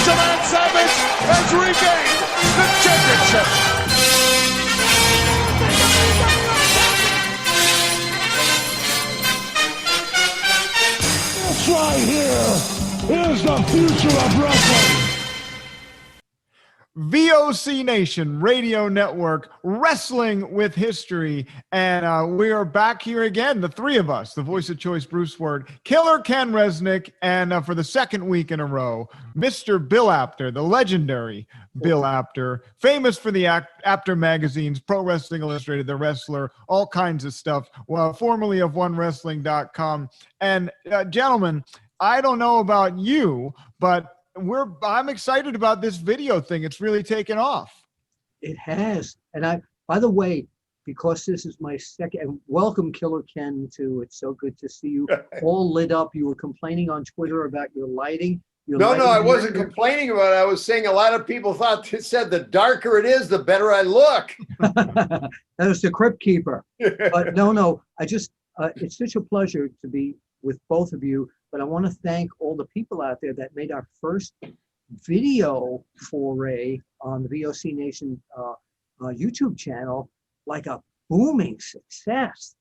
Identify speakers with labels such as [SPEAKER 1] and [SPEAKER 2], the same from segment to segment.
[SPEAKER 1] Macho Man Savage has regained the championship.
[SPEAKER 2] This right here is the future of wrestling.
[SPEAKER 3] VOC Nation Radio Network, Wrestling with History, and we are back here again, the three of us, the voice of choice, Bruce Wirt, Killer Ken Resnick, and for the second week in a row, Mr. Bill Apter, the legendary Bill Apter, famous for the Apter magazines, Pro Wrestling Illustrated, The Wrestler, all kinds of stuff, formerly of OneWrestling.com. And gentlemen, I don't know about you, but I'm excited about this video thing. It's really taken off.
[SPEAKER 4] It has. And by the way, because this is my second, and welcome Killer Ken too. It's so good to see you all lit up. You were complaining on Twitter about your lighting.
[SPEAKER 5] No, I wasn't complaining about it. I was saying a lot of people said the darker it is, the better I look.
[SPEAKER 4] That was the Crypt Keeper. But no, I just, it's such a pleasure to be with both of you. But I want to thank all the people out there that made our first video foray on the VOC Nation YouTube channel like a booming success.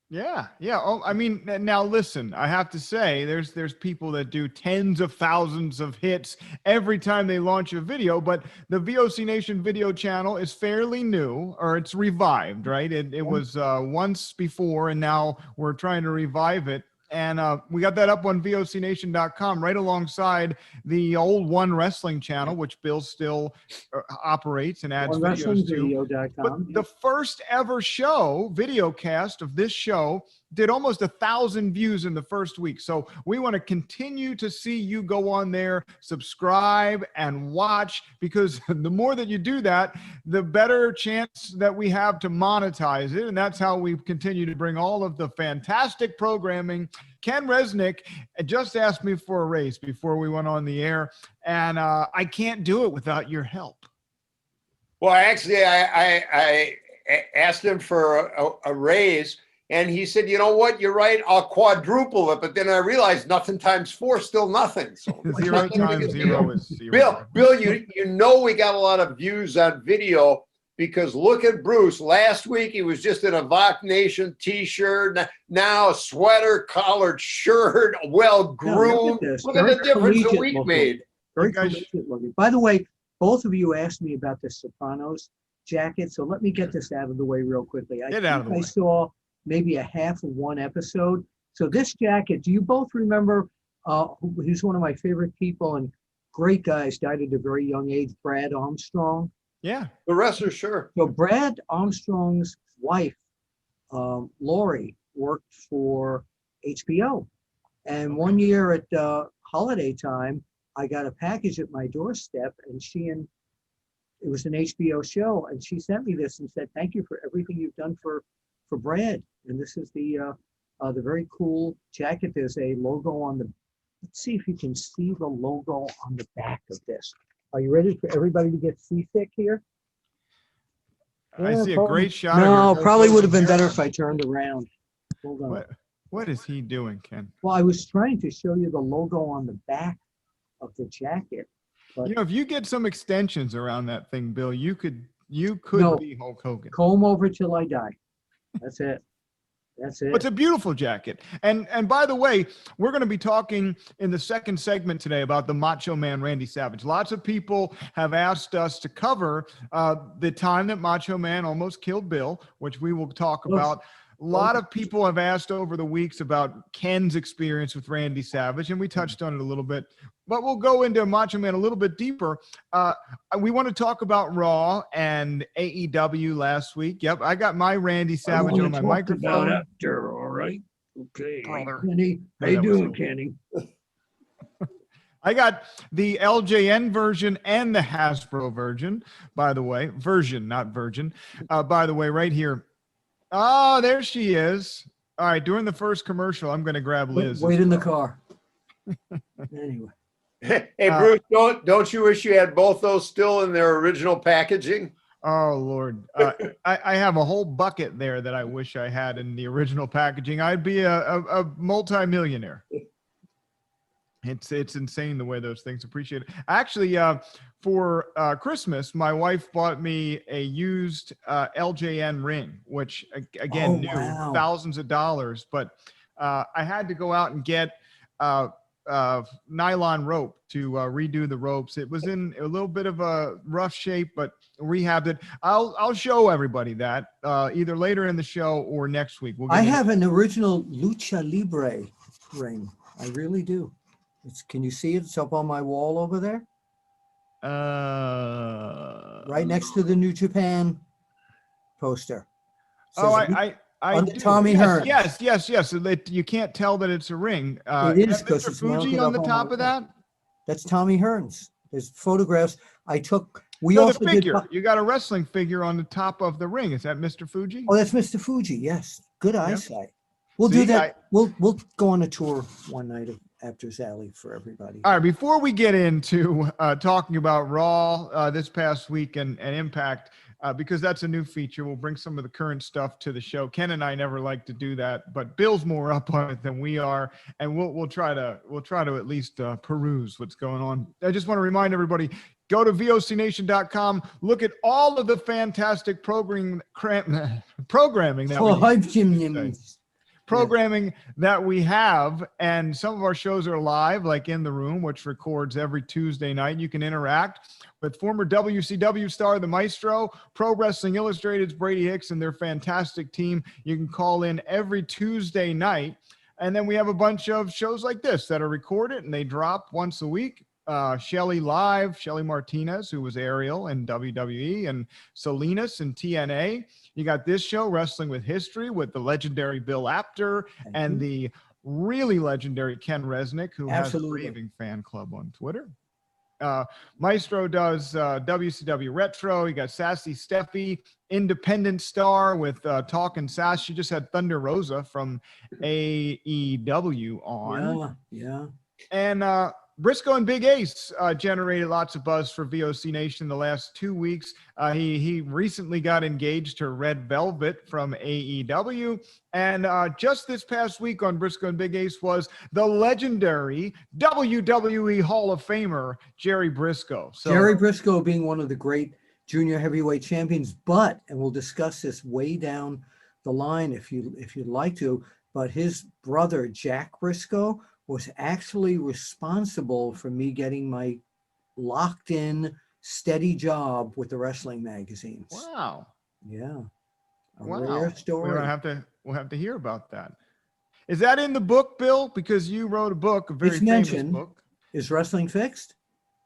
[SPEAKER 3] Yeah. Oh, I mean, now listen, I have to say there's people that do tens of thousands of hits every time they launch a video, but the VOC Nation video channel is fairly new, or it's revived, right? It was once before, and now we're trying to revive it. And we got that up on VOCNation.com right alongside the old One Wrestling channel, which Bill still operates and adds videos to. But the first ever show, video cast of this show, did almost 1,000 views in the first week. So we want to continue to see you go on there, subscribe and watch, because the more that you do that, the better chance that we have to monetize it. And that's how we continue to bring all of the fantastic programming. Ken Resnick just asked me for a raise before we went on the air, and I can't do it without your help.
[SPEAKER 5] Well, actually, I asked him for a raise, and he said, you know what, you're right, I'll quadruple it. But then I realized nothing times 4 is still nothing. So
[SPEAKER 3] 0 times 0 is 0.
[SPEAKER 5] Bill, you know we got a lot of views on video, because look at Bruce. Last week he was just in a VOC Nation t-shirt, now a sweater, collared shirt, well-groomed. Look at the difference a week made.
[SPEAKER 4] Very collegiate looking. By the way, both of you asked me about the Sopranos jacket, so let me get this out of the way real quickly. I saw maybe a half of one episode. So this jacket, do you both remember, he's one of my favorite people and great guys, died at a very young age, Brad Armstrong.
[SPEAKER 5] Yeah, the wrestler, sure.
[SPEAKER 4] So Brad Armstrong's wife, Lori, worked for HBO. And one year at holiday time, I got a package at my doorstep, and it was an HBO show, and she sent me this and said, thank you for everything you've done for Brad. And this is the very cool jacket. There's a logo on let's see if you can see the logo on the back of this. Are you ready for everybody to get seasick here?
[SPEAKER 3] I see a great shot.
[SPEAKER 4] No, probably would have been better if I turned around. Hold on.
[SPEAKER 3] What is he doing, Ken?
[SPEAKER 4] Well, I was trying to show you the logo on the back of the jacket. But
[SPEAKER 3] if you get some extensions around that thing, Bill, you could be Hulk Hogan.
[SPEAKER 4] Comb over till I die. That's it. That's it.
[SPEAKER 3] It's a beautiful jacket. And by the way, we're going to be talking in the second segment today about the Macho Man Randy Savage. Lots of people have asked us to cover the time that Macho Man almost killed Bill, which we will talk about. A lot of people have asked over the weeks about Ken's experience with Randy Savage, and we touched on it a little bit. But we'll go into Macho Man a little bit deeper. We want to talk about Raw and AEW last week. Yep, I got my Randy Savage on my microphone.
[SPEAKER 2] After, all right. Okay.
[SPEAKER 4] Kenny, how you doing, Kenny?
[SPEAKER 3] I got the LJN version and the Hasbro version, by the way. Version, not virgin. By the way, right here. Oh, there she is. All right, during the first commercial, I'm going to grab Liz.
[SPEAKER 4] Wait in the car. Anyway.
[SPEAKER 5] Hey, Bruce, don't you wish you had both those still in their original packaging?
[SPEAKER 3] Oh, Lord. I have a whole bucket there that I wish I had in the original packaging. I'd be a multi-millionaire. It's insane the way those things appreciate it. Actually, for Christmas, my wife bought me a used LJN ring, which again, new,
[SPEAKER 4] wow.
[SPEAKER 3] thousands of dollars. But I had to go out and get nylon rope to redo the ropes. It was in a little bit of a rough shape, but rehabbed it. I'll show everybody that either later in the show or next week.
[SPEAKER 4] I have an original Lucha Libre ring. I really do. Can you see it? It's up on my wall over there. Right next to the New Japan poster.
[SPEAKER 3] Under
[SPEAKER 4] Tommy Hearns.
[SPEAKER 3] Yes. So that you can't tell that it's a ring.
[SPEAKER 4] It is because
[SPEAKER 3] Mr.
[SPEAKER 4] it's
[SPEAKER 3] Fuji on the top of that.
[SPEAKER 4] That's Tommy Hearns. There's photographs I took.
[SPEAKER 3] The figure. You got a wrestling figure on the top of the ring. Is that Mr. Fuji?
[SPEAKER 4] Oh, that's Mr. Fuji. Yes. Good eyesight. We'll do that. We'll go on a tour one night of Apter's Alley for everybody.
[SPEAKER 3] All right. Before we get into talking about Raw this past week and Impact, because that's a new feature, we'll bring some of the current stuff to the show. Ken and I never like to do that, but Bill's more up on it than we are, and we'll try to at least peruse what's going on. I just want to remind everybody. Go to vocnation.com. Look at all of the fantastic programming that we have, and some of our shows are live, like In the Room, which records every Tuesday night. You can interact with former WCW star the Maestro, Pro Wrestling Illustrated's Brady, Hicks, and their fantastic team. You can call in every Tuesday night, and then we have a bunch of shows like this that are recorded and they drop once a week. Shelly Martinez, who was Ariel in WWE, and Salinas in TNA. You got this show, Wrestling with History, with the legendary Bill Apter and the really legendary Ken Resnick, who has a raving fan club on Twitter. Maestro does WCW Retro. You got Sassy Stephie, Independent Star with Talkin' Sass. She just had Thunder Rosa from AEW on.
[SPEAKER 4] Yeah.
[SPEAKER 3] And Brisco and Big Ace generated lots of buzz for VOC Nation the last 2 weeks. He recently got engaged to Red Velvet from AEW. And just this past week on Brisco and Big Ace was the legendary WWE Hall of Famer, Jerry Brisco. So,
[SPEAKER 4] Jerry Brisco being one of the great junior heavyweight champions, and we'll discuss this way down the line if you'd like to, but his brother, Jack Brisco, was actually responsible for me getting my locked in, steady job with the wrestling magazines.
[SPEAKER 3] Wow.
[SPEAKER 4] Yeah.
[SPEAKER 3] Rare
[SPEAKER 4] story.
[SPEAKER 3] We'll have to hear about that. Is that in the book, Bill? Because you wrote a book, a very famous book.
[SPEAKER 4] Is Wrestling Fixed?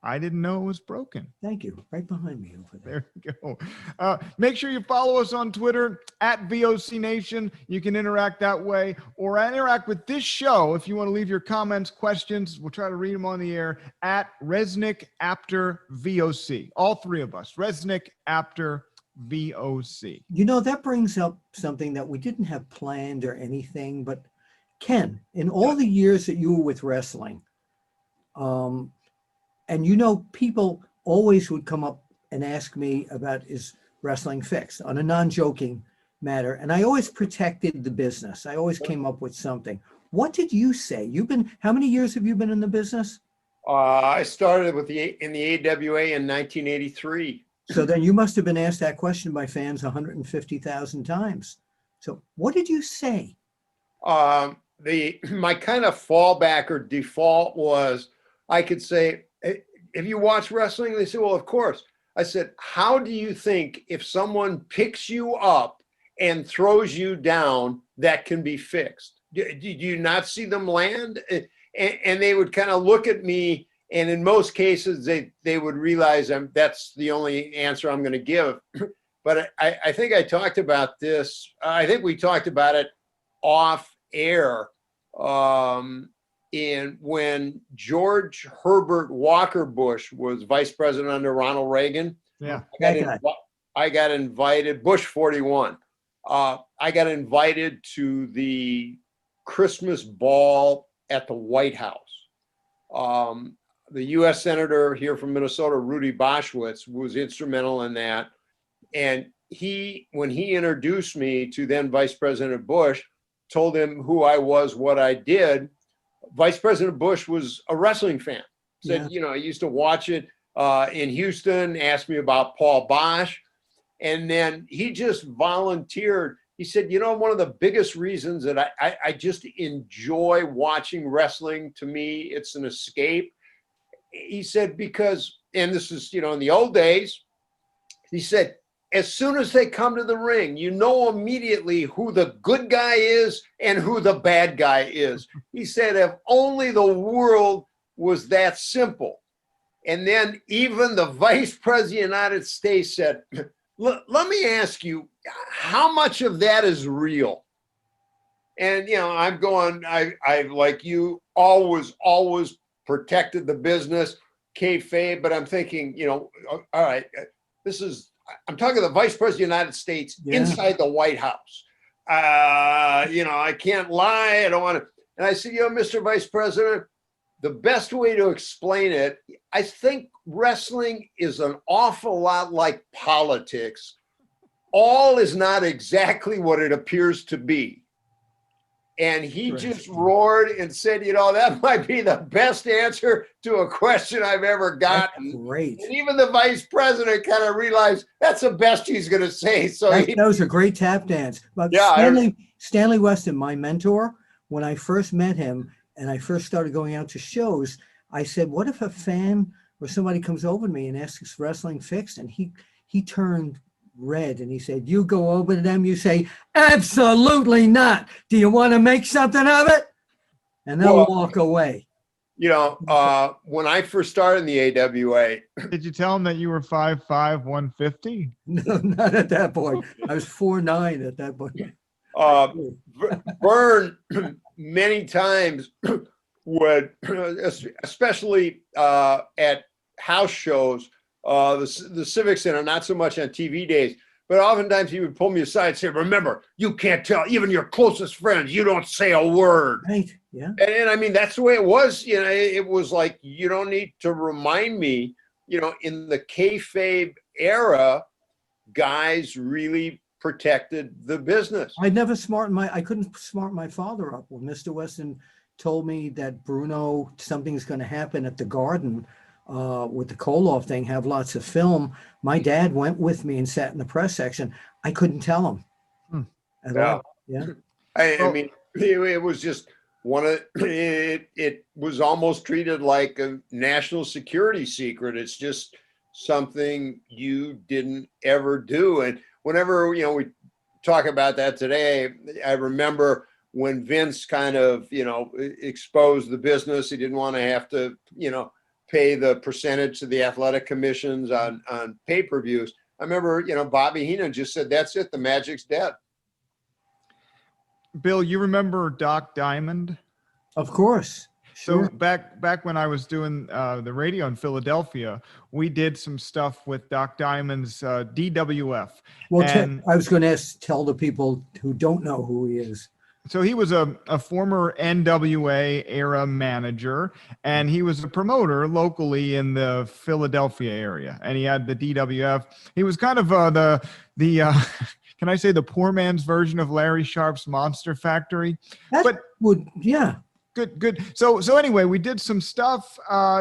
[SPEAKER 3] I didn't know it was broken.
[SPEAKER 4] Thank you. Right behind me over there.
[SPEAKER 3] There you go. Make sure you follow us on Twitter at VOC Nation. You can interact that way, or interact with this show if you want to leave your comments, questions. We'll try to read them on the air at Resnick Apter VOC. All three of us. Resnick Apter VOC.
[SPEAKER 4] You know, that brings up something that we didn't have planned or anything, but Ken, in all the years that you were with wrestling, and you know, people always would come up and ask me about, is wrestling fixed, on a non-joking matter. And I always protected the business. I always came up with something. What did you say? How many years have you been in the business?
[SPEAKER 5] I started in the AWA in 1983.
[SPEAKER 4] So then you must have been asked that question by fans 150,000 times. So what did you say?
[SPEAKER 5] My kind of fallback or default was, I could say, if you watch wrestling, they say, well, of course. I said, how do you think if someone picks you up and throws you down, that can be fixed? Do you not see them land? And they would kind of look at me, and in most cases, they would realize that's the only answer I'm going to give. But I think I talked about this. I think we talked about it off air. When George Herbert Walker Bush was vice president under Ronald Reagan, I got invited, Bush 41. I got invited to the Christmas ball at the White House. The U.S. Senator here from Minnesota, Rudy Boschwitz, was instrumental in that. And when he introduced me to then Vice President Bush, told him who I was, what I did, Vice President Bush was a wrestling fan. Said,
[SPEAKER 4] Yeah.
[SPEAKER 5] you know, I used to watch it in Houston, asked me about Paul Bosch. And then he just volunteered. He said, you know, one of the biggest reasons that I just enjoy watching wrestling, to me, it's an escape. He said, because, and this is, you know, in the old days, he said, as soon as they come to the ring, you know immediately who the good guy is and who the bad guy is. He said, if only the world was that simple. And then even the Vice President of the United States said, let me ask you, how much of that is real? And, you know, I'm going, I like you, always protected the business, kayfabe, but I'm thinking, you know, all right, I'm talking the Vice President of the United States inside the White House. You know, I can't lie. I don't want to. And I said, you know, Mr. Vice President, the best way to explain it, I think wrestling is an awful lot like politics. All is not exactly what it appears to be. And he just roared and said, you know, that might be the best answer to a question I've ever gotten.
[SPEAKER 4] That's great.
[SPEAKER 5] And even the vice president kind of realized that's the best he's going to say. So
[SPEAKER 4] that was a great tap dance. But
[SPEAKER 5] yeah,
[SPEAKER 4] Stanley Weston, my mentor, when I first met him and I first started going out to shows, I said, what if a fan or somebody comes over to me and asks wrestling fixed? And he turned red and he said, you go over to them, you say, absolutely not. Do you want to make something of it? And they'll walk away.
[SPEAKER 5] You know, when I first started in the AWA.
[SPEAKER 3] Did you tell them that you were 5'5", 150?
[SPEAKER 4] No, not at that point. I was 4'9" at that point.
[SPEAKER 5] Vern many times would, especially at house shows, the Civic Center, not so much on TV days, but oftentimes he would pull me aside and say, remember, you can't tell even your closest friends, you don't say a word.
[SPEAKER 4] Right, yeah.
[SPEAKER 5] And I mean, that's the way it was. You know, it was like, you don't need to remind me, you know, in the kayfabe era, guys really protected the business.
[SPEAKER 4] I couldn't smart my father up. When Mr. Weston told me that Bruno, something's going to happen at the Garden, with the Koloff thing, have lots of film. My dad went with me and sat in the press section. I couldn't tell him at all. Yeah.
[SPEAKER 5] I mean, it was just it was almost treated like a national security secret. It's just something you didn't ever do. And whenever, you know, we talk about that today, I remember when Vince kind of, you know, exposed the business, he didn't want to have to, you know, pay the percentage to the athletic commissions on pay-per-views. I remember, you know, Bobby Heenan just said, that's it, the magic's dead.
[SPEAKER 3] Bill, you remember Doc Diamond?
[SPEAKER 4] Of course. Sure.
[SPEAKER 3] So back when I was doing the radio in Philadelphia, we did some stuff with Doc Diamond's DWF.
[SPEAKER 4] Well, I was going to tell the people who don't know who he is.
[SPEAKER 3] So he was a former NWA era manager, and he was a promoter locally in the Philadelphia area. And he had the DWF. He was kind of the can I say the poor man's version of Larry Sharp's Monster Factory? Good. So anyway, we did some stuff,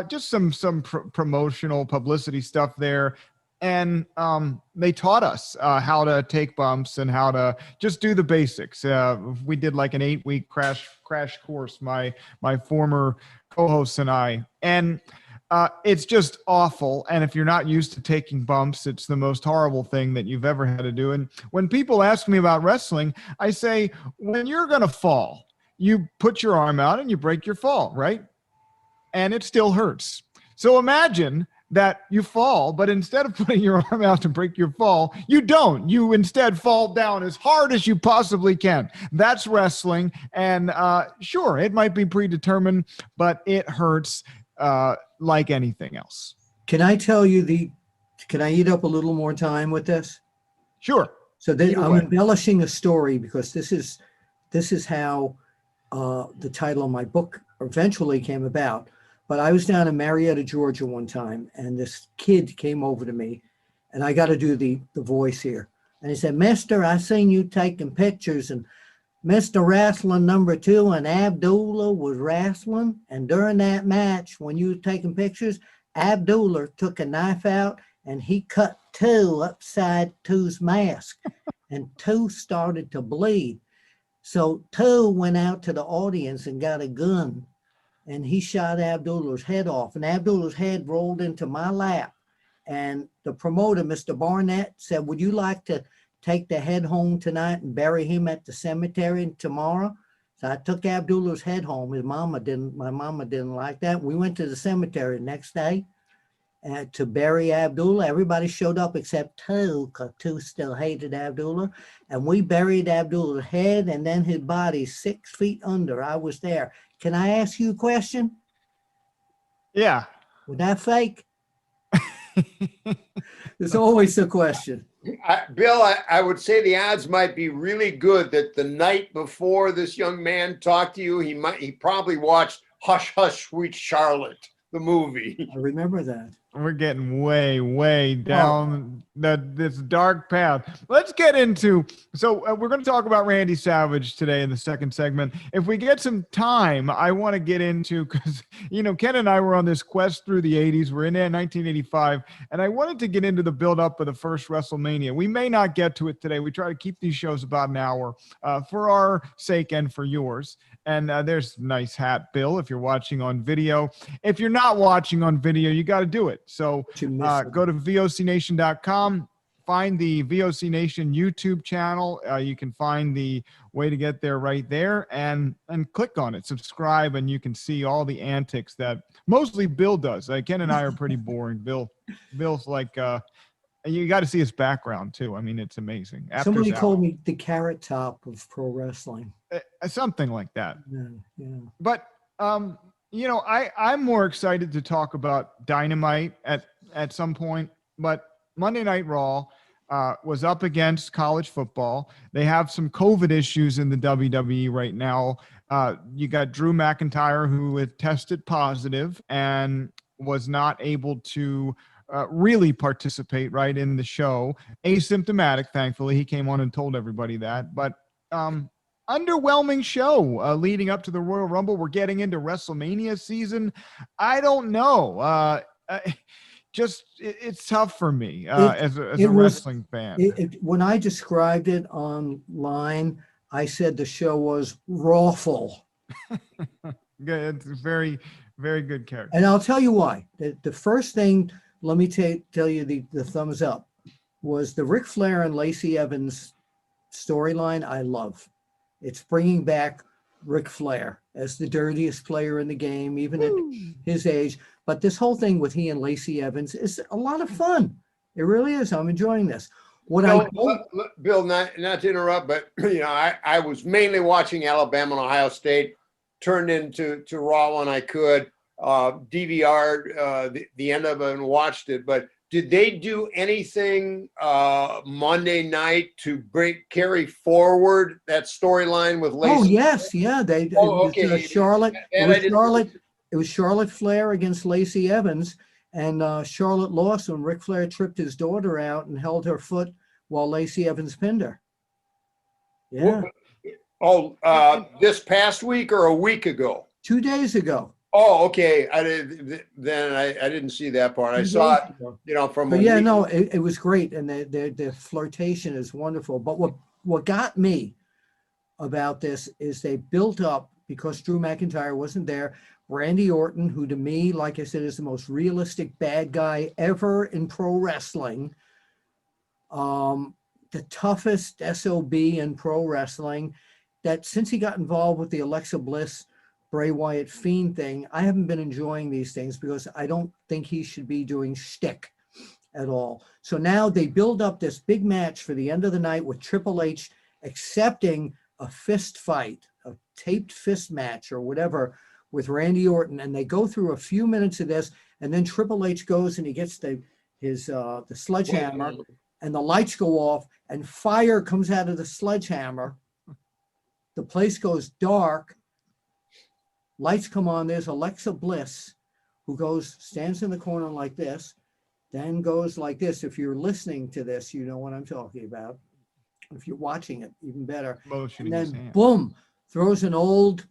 [SPEAKER 3] just some promotional publicity stuff there. And they taught us how to take bumps and how to just do the basics. We did like an 8-week crash course, my former co-hosts and I. And it's just awful. And if you're not used to taking bumps, it's the most horrible thing that you've ever had to do. And when people ask me about wrestling, I say, when you're going to fall, you put your arm out and you break your fall, right? And it still hurts. So imagine that you fall, but instead of putting your arm out to break your fall, you don't. You instead fall down as hard as you possibly can. That's wrestling. And sure, it might be predetermined, but it hurts like anything else.
[SPEAKER 4] Can I tell you can I eat up a little more time with this?
[SPEAKER 3] Sure.
[SPEAKER 4] So I'm embellishing a story because this is how the title of my book eventually came about. But I was down in Marietta, Georgia one time, and this kid came over to me, and I got to do the voice here. And he said, Mister, I seen you taking pictures, and Mr. Wrestling #2 and Abdullah was wrestling. And during that match, when you were taking pictures, Abdullah took a knife out and he cut two upside two's mask. And two started to bleed. So two went out to the audience and got a gun. And he shot Abdullah's head off. And Abdullah's head rolled into my lap. And the promoter, Mr. Barnett, said, would you like to take the head home tonight and bury him at the cemetery tomorrow? So I took Abdullah's head home. My mama didn't like that. We went to the cemetery the next day to bury Abdullah. Everybody showed up except two, because two still hated Abdullah. And we buried Abdullah's head and then his body 6 feet under. I was there. Can I ask you a question?
[SPEAKER 3] Yeah.
[SPEAKER 4] Was that fake? There's always a question.
[SPEAKER 5] Bill, I would say the odds might be really good that the night before this young man talked to you, he probably watched Hush Hush Sweet Charlotte, the movie.
[SPEAKER 4] I remember that.
[SPEAKER 3] We're getting way down this dark path. Let's get into, we're going to talk about Randy Savage today in the second segment. If we get some time, I want to get into, because, Ken and I were on this quest through the 80s. We're in there in 1985, and I wanted to get into the build-up of the first WrestleMania. We may not get to it today. We try to keep these shows about an hour for our sake and for yours. And there's a nice hat, Bill, if you're watching on video. If you're not watching on video, you got to do it. So go to VOCNation.com, find the VOC Nation YouTube channel. You can find the way to get there right there, and click on it. Subscribe, and you can see all the antics that mostly Bill does. Ken and I are pretty boring. Bill's like, you got to see his background, too. I mean, it's amazing.
[SPEAKER 4] Somebody called me the Carrot Top of pro wrestling.
[SPEAKER 3] Something like that.
[SPEAKER 4] Yeah.
[SPEAKER 3] But I'm more excited to talk about Dynamite at some point, but Monday Night Raw was up against college football. They have some COVID issues in the WWE right now. You got Drew McIntyre, who had tested positive and was not able to really participate right in the show. Asymptomatic, thankfully. He came on and told everybody that. But underwhelming show leading up to the Royal Rumble. We're getting into WrestleMania season. I don't know. It's tough for me as a wrestling fan.
[SPEAKER 4] When I described it online, I said the show was rawful.
[SPEAKER 3] It's very, very good character.
[SPEAKER 4] And I'll tell you why. The first thing, let me tell you the thumbs up, was the Ric Flair and Lacey Evans storyline. I love. It's bringing back Ric Flair as the dirtiest player in the game, even at his age. But this whole thing with he and Lacey Evans is a lot of fun. It really is. I'm enjoying this.
[SPEAKER 5] Bill, not to interrupt, but I was mainly watching Alabama and Ohio State. Turned into Raw when I could. DVR the end of it and watched it. But did they do anything Monday night to carry forward that storyline with Lacey?
[SPEAKER 4] Oh yes, yeah.
[SPEAKER 5] Okay.
[SPEAKER 4] Charlotte. It was Charlotte Flair against Lacey Evans, and Charlotte lost when Ric Flair tripped his daughter out and held her foot while Lacey Evans pinned her. Yeah.
[SPEAKER 5] This past week or a week ago?
[SPEAKER 4] 2 days ago.
[SPEAKER 5] Oh, okay. I didn't see that part. I saw it, from.
[SPEAKER 4] But yeah, no, it was great, and the flirtation is wonderful. But what got me about this is they built up, because Drew McIntyre wasn't there, Randy Orton, who to me, like I said, is the most realistic bad guy ever in pro wrestling. The toughest SOB in pro wrestling. That since he got involved with the Alexa Bliss, Bray Wyatt Fiend thing, I haven't been enjoying these things because I don't think he should be doing shtick at all. So now they build up this big match for the end of the night with Triple H accepting a fist fight, a taped fist match or whatever with Randy Orton. And they go through a few minutes of this, and then Triple H goes and he gets the sledgehammer, and the lights go off and fire comes out of the sledgehammer. The place goes dark. Lights come on. There's Alexa Bliss, who stands in the corner like this, then goes like this. If you're listening to this, you know what I'm talking about. If you're watching it, even better.
[SPEAKER 3] Motioning
[SPEAKER 4] And
[SPEAKER 3] his
[SPEAKER 4] then
[SPEAKER 3] hand.
[SPEAKER 4] boom, throws an old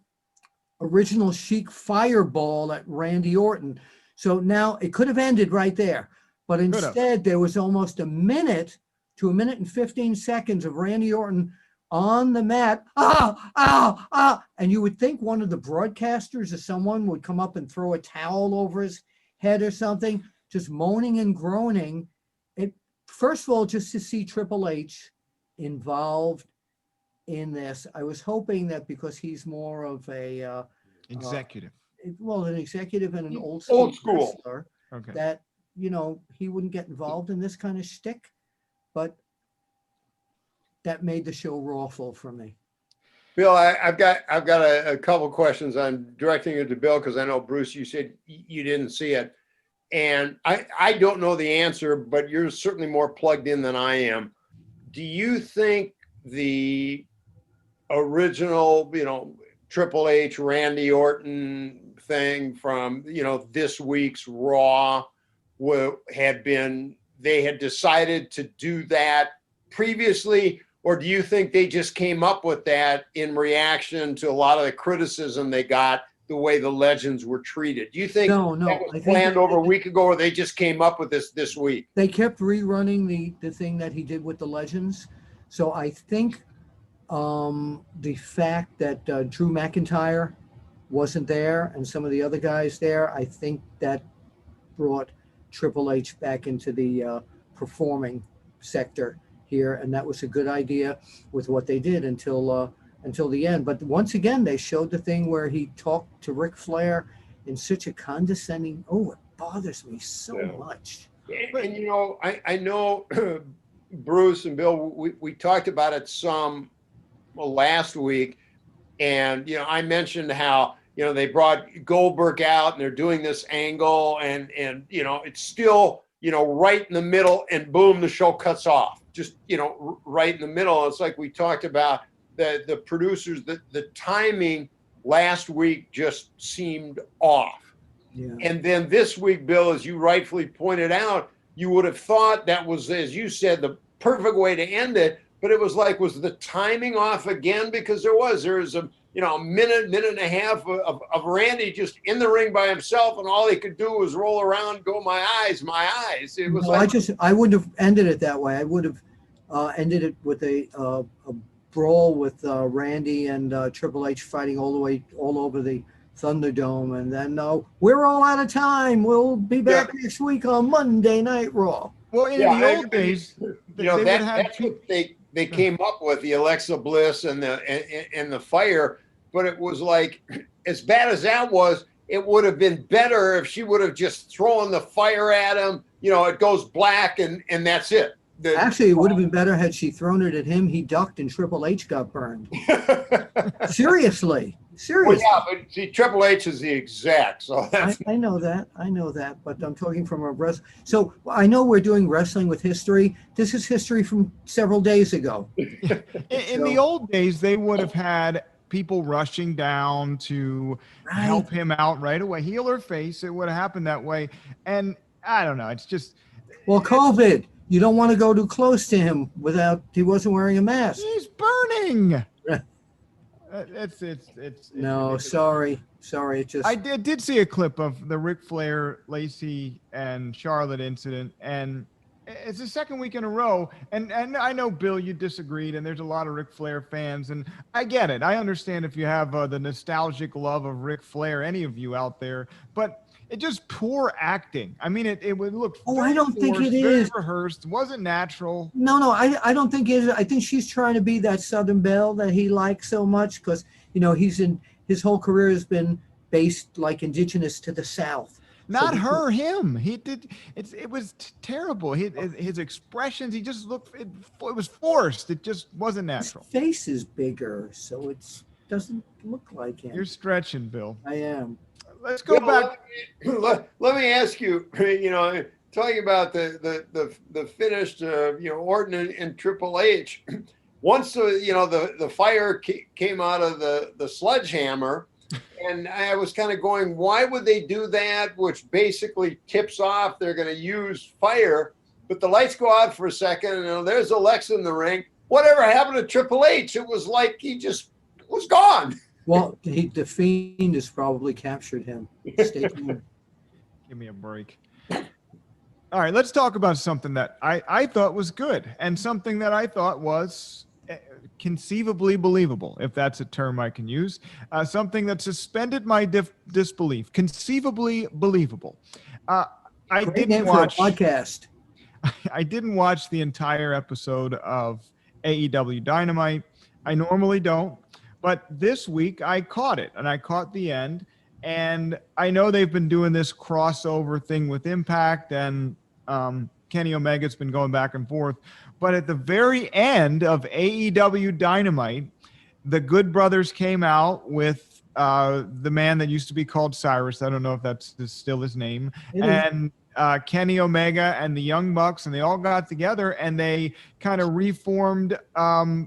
[SPEAKER 4] original Chic fireball at Randy Orton. So now it could have ended right there, but instead there was almost a minute to a minute and 15 seconds of Randy Orton on the mat. And you would think one of the broadcasters or someone would come up and throw a towel over his head or something, just moaning and groaning. It, first of all, just to see Triple H involved in this, I was hoping that because he's more of a
[SPEAKER 3] Executive.
[SPEAKER 4] an executive and an old
[SPEAKER 5] Old
[SPEAKER 4] school
[SPEAKER 5] school.
[SPEAKER 4] wrestler,
[SPEAKER 3] Okay.
[SPEAKER 4] that he wouldn't get involved in this kind of shtick, but that made the show rawful for me.
[SPEAKER 5] Bill, I've got a couple questions. I'm directing it to Bill because I know, Bruce, you said you didn't see it. And I don't know the answer, but you're certainly more plugged in than I am. Do you think the original, Triple H, Randy Orton thing from, this week's Raw they had decided to do that previously? Or do you think they just came up with that in reaction to a lot of the criticism they got the way the legends were treated? Do you think
[SPEAKER 4] No,
[SPEAKER 5] that was
[SPEAKER 4] I think
[SPEAKER 5] planned over a week ago, or they just came up with this week?
[SPEAKER 4] they kept rerunning the thing that he did with the legends. So I think the fact that Drew McIntyre wasn't there and some of the other guys there, I think that brought Triple H back into the performing sector here, and that was a good idea with what they did until the end. But once again, they showed the thing where he talked to Ric Flair in such a condescending. Oh, it bothers me so much.
[SPEAKER 5] And I know Bruce and Bill, we talked about it some last week, and I mentioned how they brought Goldberg out and they're doing this angle, and it's still right in the middle, and boom, the show cuts off. Just right in the middle. It's like we talked about the producers, the timing last week just seemed off.
[SPEAKER 4] Yeah.
[SPEAKER 5] And then this week, Bill, as you rightfully pointed out, you would have thought that was, as you said, the perfect way to end it. But it was the timing off again? Because there was a minute and a half of Randy just in the ring by himself, and all he could do was roll around, go, my eyes. It was
[SPEAKER 4] I wouldn't have ended it that way. I would have ended it with a brawl with Randy and Triple H fighting all over the Thunderdome, and then we're all out of time. We'll be back next week on Monday Night Raw.
[SPEAKER 3] Well, in the old days,
[SPEAKER 5] that's what they came up with, the Alexa Bliss and the fire. But it was like, as bad as that was, it would have been better if she would have just thrown the fire at him. It goes black and that's it.
[SPEAKER 4] Actually, it would have been better had she thrown it at him. He ducked and Triple H got burned. Seriously.
[SPEAKER 5] Well, yeah, but see, Triple H is the exec, so that's...
[SPEAKER 4] I know that, but I'm talking from a wrestling. So I know we're doing wrestling with history. This is history from several days ago.
[SPEAKER 3] In the old days, they would have had people rushing down to help him out right away, heel or face. It would have happened that way, and I don't know. It's just
[SPEAKER 4] COVID. You don't want to go too close to him he wasn't wearing a mask.
[SPEAKER 3] He's burning. It's
[SPEAKER 4] no, ridiculous. Sorry. It just
[SPEAKER 3] I did see a clip of the Ric Flair, Lacey, and Charlotte incident, and it's the second week in a row. And I know, Bill, you disagreed, and there's a lot of Ric Flair fans, and I get it. I understand if you have the nostalgic love of Ric Flair, any of you out there, but it's just poor acting. I mean, it would look.
[SPEAKER 4] I don't think it
[SPEAKER 3] very
[SPEAKER 4] is
[SPEAKER 3] rehearsed. Wasn't natural.
[SPEAKER 4] No, I don't think it is. I think she's trying to be that Southern belle that he likes so much because his whole career has been based like indigenous to the South.
[SPEAKER 3] Not her, him. He did. It was terrible. His expressions. He just looked. It was forced. It just wasn't natural.
[SPEAKER 4] His face is bigger, so it doesn't look like him.
[SPEAKER 3] You're stretching, Bill.
[SPEAKER 4] I am.
[SPEAKER 3] Let's go back.
[SPEAKER 5] Let me ask you. Talking about the finished, Orton and Triple H. Once the fire came out of the sledgehammer, and I was kind of going, why would they do that? Which basically tips off they're going to use fire, but the lights go out for a second, and there's Alexa in the ring. whatever happened to Triple H? It was like he just was gone.
[SPEAKER 4] Well, the Fiend has probably captured him. Stay tuned.
[SPEAKER 3] Give me a break. All right, let's talk about something that I thought was good and something that I thought was conceivably believable, if that's a term I can use. Something that suspended my disbelief. Conceivably believable. I
[SPEAKER 4] Great
[SPEAKER 3] didn't
[SPEAKER 4] name
[SPEAKER 3] watch
[SPEAKER 4] for a podcast.
[SPEAKER 3] I didn't watch the entire episode of AEW Dynamite. I normally don't, but this week I caught it, and I caught the end. And I know they've been doing this crossover thing with Impact, and Kenny Omega's been going back and forth. But at the very end of AEW Dynamite, the Good Brothers came out with the man that used to be called Cyrus. I don't know if that's still his name. And Kenny Omega and the Young Bucks, and they all got together and they kind of reformed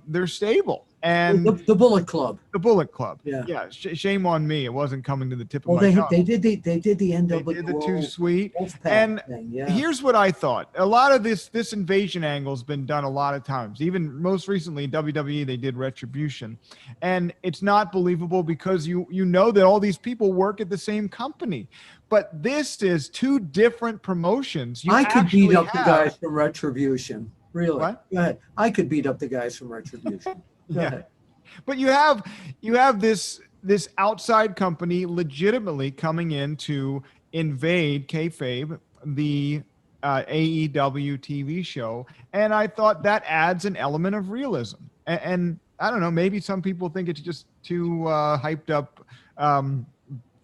[SPEAKER 3] their stable. And
[SPEAKER 4] the Bullet Club.
[SPEAKER 3] The Bullet Club.
[SPEAKER 4] Yeah.
[SPEAKER 3] Yeah. Shame on me. It wasn't coming to the tip of
[SPEAKER 4] Well,
[SPEAKER 3] my tongue.
[SPEAKER 4] they did the NWO.
[SPEAKER 3] They did the Too Sweet.
[SPEAKER 4] Wolfpack
[SPEAKER 3] And
[SPEAKER 4] thing, yeah.
[SPEAKER 3] here's what I thought. A lot of this invasion angle has been done a lot of times. Even most recently, WWE, they did Retribution. And it's not believable because you know that all these people work at the same company. But this is two different promotions.
[SPEAKER 4] I could beat up
[SPEAKER 3] have,
[SPEAKER 4] the guys from Retribution. Really?
[SPEAKER 3] What?
[SPEAKER 4] Go ahead. I could beat up the guys from Retribution. Go ahead.
[SPEAKER 3] But you have this outside company legitimately coming in to invade kayfabe, the AEW TV show, and I thought that adds an element of realism. And I don't know, maybe some people think it's just too hyped up,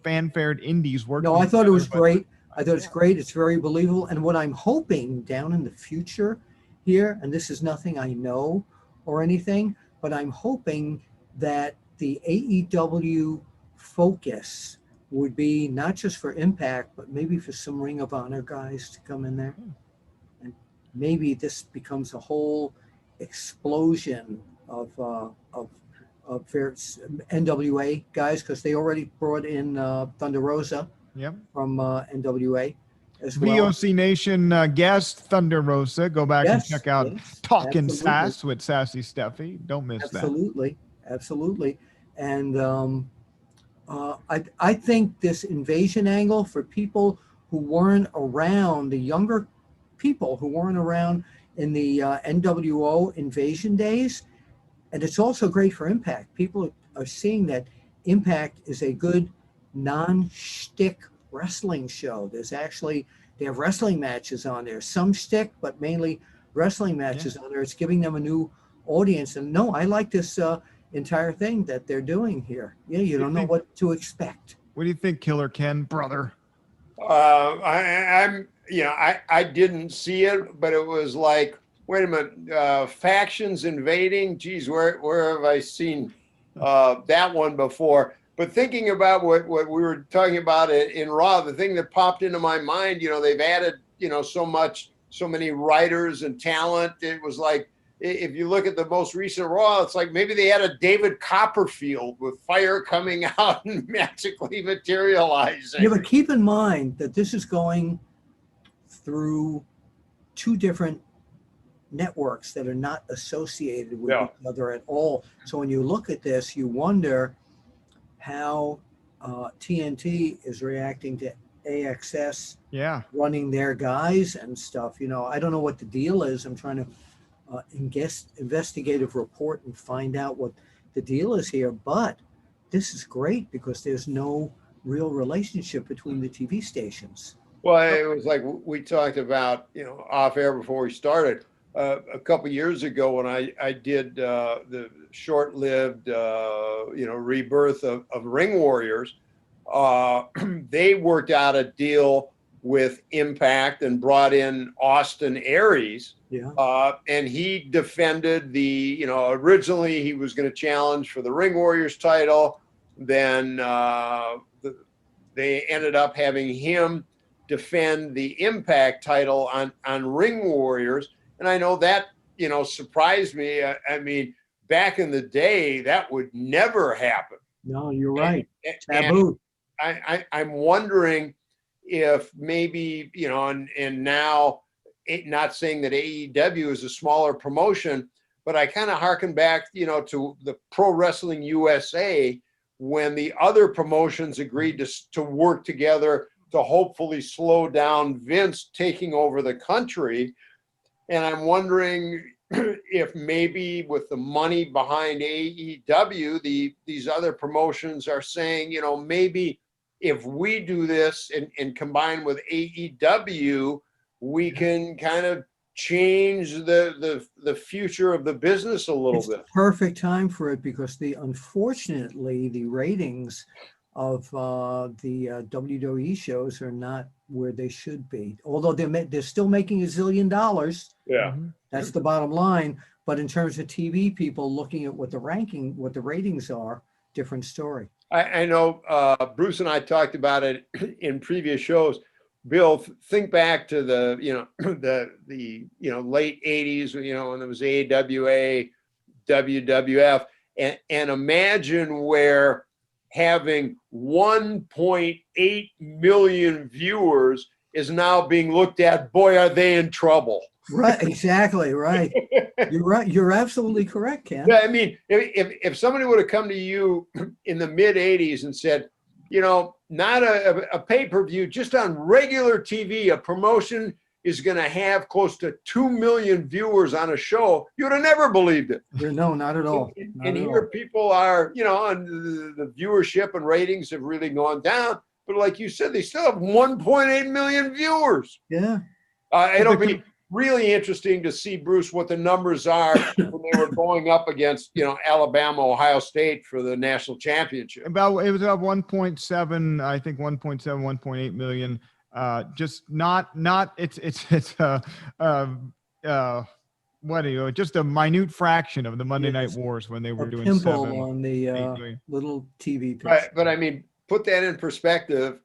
[SPEAKER 3] fanfared indies working.
[SPEAKER 4] No, I thought it was great. I thought it's great. It's very believable. And what I'm hoping down in the future here, and this is nothing I know or anything, but I'm hoping that the AEW focus would be not just for Impact, but maybe for some Ring of Honor guys to come in there. And maybe this becomes a whole explosion of NWA guys, because they already brought in Thunder Rosa from NWA. As well.
[SPEAKER 3] VOC Nation guest Thunder Rosa. Go back and check out Talking Sass with Sassy Stephie. Don't miss that.
[SPEAKER 4] Absolutely. And I think this invasion angle for people who weren't around, the younger people who weren't around in the NWO invasion days, and it's also great for Impact. People are seeing that Impact is a good non-shtick wrestling show. They have wrestling matches on there, some shtick, but mainly wrestling matches on there. It's giving them a new audience. And no, I like this entire thing that they're doing here. Yeah, you don't know what to expect.
[SPEAKER 3] What do you think, Killer Ken, brother?
[SPEAKER 5] I didn't see it, but it was like, wait a minute, factions invading. Geez, where have I seen that one before? But thinking about what we were talking about in Raw, the thing that popped into my mind, they've added, so many writers and talent. It was like, if you look at the most recent Raw, it's like maybe they had a David Copperfield with fire coming out and magically materializing.
[SPEAKER 4] Yeah, but keep in mind that this is going through two different networks that are not associated with each other at all. So when you look at this, you wonder how TNT is reacting to AXS running their guys and stuff. I don't know what the deal is. I'm trying to investigative report and find out what the deal is here. But this is great because there's no real relationship between the TV stations.
[SPEAKER 5] Well, it was like we talked about, off air before we started. A couple years ago when I did the short-lived, rebirth of Ring Warriors, they worked out a deal with Impact and brought in Austin Aries. And he defended originally he was going to challenge for the Ring Warriors title. Then they ended up having him defend the Impact title on Ring Warriors. And I know that, surprised me. I mean, back in the day, that would never happen.
[SPEAKER 4] No, you're right. Taboo.
[SPEAKER 5] I'm wondering if maybe, and now, not saying that AEW is a smaller promotion, but I kind of harken back, to the Pro Wrestling USA when the other promotions agreed to work together to hopefully slow down Vince taking over the country. And I'm wondering if maybe with the money behind AEW, these other promotions are saying, maybe if we do this and combine with AEW, we can kind of change the future of the business a little
[SPEAKER 4] It's
[SPEAKER 5] bit.
[SPEAKER 4] the perfect time for it because unfortunately the ratings of the WWE shows are not where they should be. Although they're still making $1 zillion.
[SPEAKER 5] Yeah.
[SPEAKER 4] That's the bottom line. But in terms of TV people looking at what the ratings are, different story.
[SPEAKER 5] I know Bruce and I talked about it in previous shows. Bill, think back to the late 80s, when there was AWA, WWF, and imagine where having 1.8 million viewers is now being looked at. Boy, are they in trouble.
[SPEAKER 4] Right, exactly, right. You're right. You're absolutely correct, Ken.
[SPEAKER 5] Yeah, I mean, if somebody would have come to you in the mid 80s and said, not a pay-per-view, just on regular TV, a promotion is going to have close to 2 million viewers on a show, you would have never believed it.
[SPEAKER 4] No, not at all.
[SPEAKER 5] And here people are, and the viewership and ratings have really gone down. But like you said, they still have 1.8 million viewers.
[SPEAKER 4] Yeah.
[SPEAKER 5] It'll be really interesting to see, Bruce, what the numbers are when they were going up against, Alabama, Ohio State for the national championship.
[SPEAKER 3] It was about 1.7, I think 1.7, 1.8 million. Just a minute fraction of the Monday Night Wars when they were doing
[SPEAKER 4] pimple
[SPEAKER 3] 7
[SPEAKER 4] on the little TV picture.
[SPEAKER 5] Right, but I mean, put that in perspective,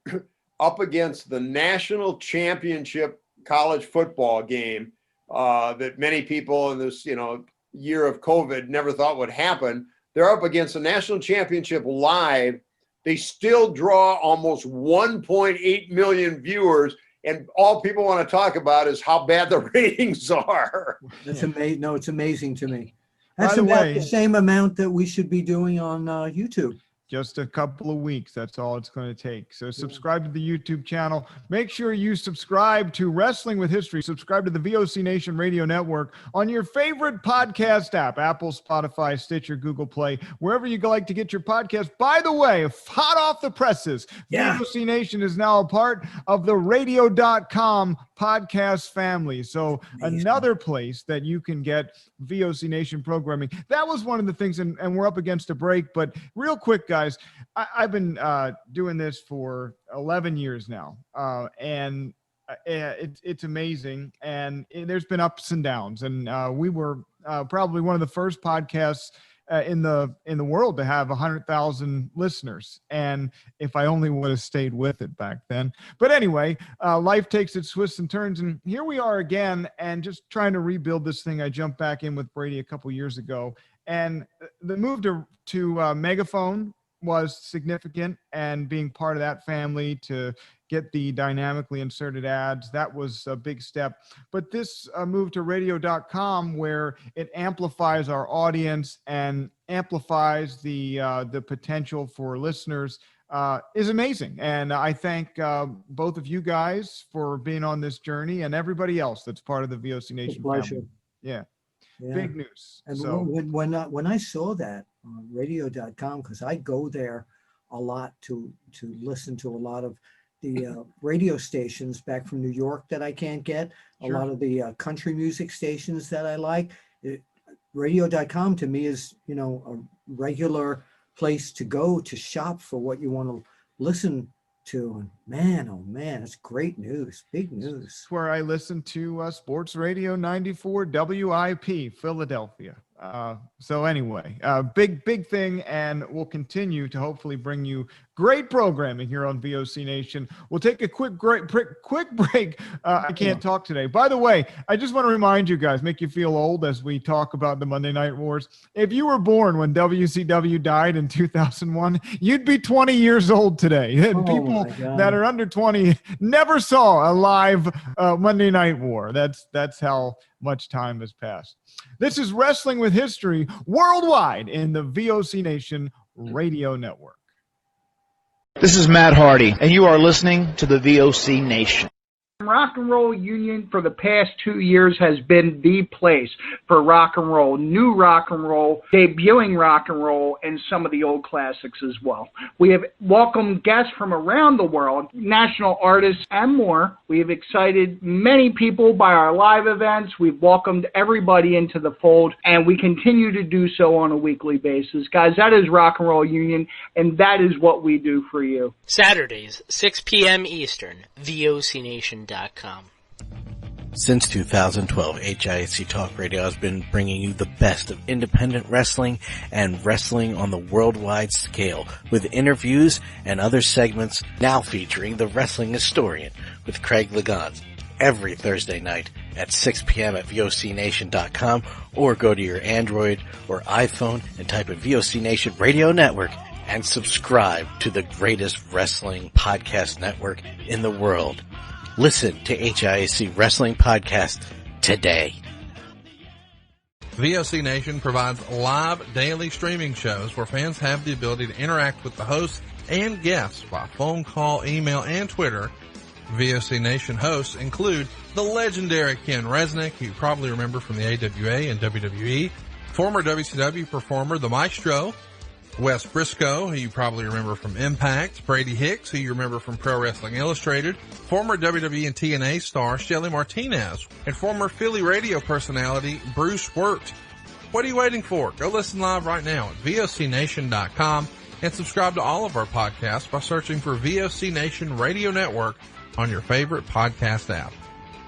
[SPEAKER 5] up against the national championship college football game that many people in this year of COVID never thought would happen. They're up against the national championship live. They still draw almost 1.8 million viewers, and all people want to talk about is how bad the ratings are.
[SPEAKER 4] That's amazing. No, it's amazing to me. That's
[SPEAKER 3] By the
[SPEAKER 4] about
[SPEAKER 3] way,
[SPEAKER 4] the same amount that we should be doing on YouTube.
[SPEAKER 3] Just a couple of weeks. That's all it's going to take. So subscribe to the YouTube channel. Make sure you subscribe to Wrestling with History. Subscribe to the VOC Nation Radio Network on your favorite podcast app, Apple, Spotify, Stitcher, Google Play, wherever you like to get your podcast. By the way, hot off the presses, VOC Nation is now a part of the radio.com podcast family. So another place that you can get VOC Nation programming. That was one of the things, and we're up against a break, but real quick, guys, I've been doing this for 11 years now, and it's amazing, and there's been ups and downs, and we were probably one of the first podcasts in the world to have 100,000 listeners, and if I only would have stayed with it back then. But anyway, life takes its twists and turns, and here we are again, and just trying to rebuild this thing. I jumped back in with Brady a couple years ago, and the move to Megaphone was significant, and being part of that family to get the dynamically inserted ads, that was a big step. But this move to radio.com, where it amplifies our audience and amplifies the potential for listeners, is amazing. And I thank both of you guys for being on this journey, and everybody else that's part of the VOC Nation family. Yeah. Big news.
[SPEAKER 4] And
[SPEAKER 3] so
[SPEAKER 4] when I saw that on radio.com, because I go there a lot to listen to a lot of the radio stations back from New York that I can't get, a lot of the country music stations that I like. Radio.com to me is, a regular place to go to shop for what you want to listen to. And man, oh man, it's great news, big news.
[SPEAKER 3] It's where I listen to Sports Radio 94 WIP, Philadelphia. So anyway, big thing, and we'll continue to hopefully bring you Great programming here on VOC Nation. We'll take a quick break. I can't talk today. By the way, I just want to remind you guys, make you feel old as we talk about the Monday Night Wars. If you were born when WCW died in 2001, you'd be 20 years old today. People that are under 20 never saw a live Monday Night War. That's how much time has passed. This is Wrestling with History worldwide in the VOC Nation Radio Network.
[SPEAKER 6] This is Matt Hardy, and you are listening to the VOC Nation.
[SPEAKER 7] Rock and Roll Union for the past 2 years has been the place for rock and roll, new rock and roll, debuting rock and roll, and some of the old classics as well. We have welcomed guests from around the world, national artists, and more. We have excited many people by our live events. We've welcomed everybody into the fold, and we continue to do so on a weekly basis. Guys, that is Rock and Roll Union, and that is what we do for you.
[SPEAKER 8] Saturdays, 6 p.m. Eastern, VOCNation.com.
[SPEAKER 9] Since 2012, HISC Talk Radio has been bringing you the best of independent wrestling and wrestling on the worldwide scale, with interviews and other segments now featuring the Wrestling Historian with Craig Legans every Thursday night at 6 p.m. at VOCNation.com, or go to your Android or iPhone and type in VOC Nation Radio Network and subscribe to the greatest wrestling podcast network in the world. Listen to HISC Wrestling Podcast today.
[SPEAKER 10] VOC Nation provides live daily streaming shows where fans have the ability to interact with the hosts and guests by phone call, email, and Twitter. VOC Nation hosts include the legendary Ken Resnick, who you probably remember from the AWA and WWE, former WCW performer the Maestro, Wes Brisco, who you probably remember from Impact, Brady Hicks, who you remember from Pro Wrestling Illustrated, former WWE and TNA star Shelly Martinez, and former Philly radio personality Bruce Wirt. What are you waiting for? Go listen live right now at VOCNation.com and subscribe to all of our podcasts by searching for VOC Nation Radio Network on your favorite podcast app.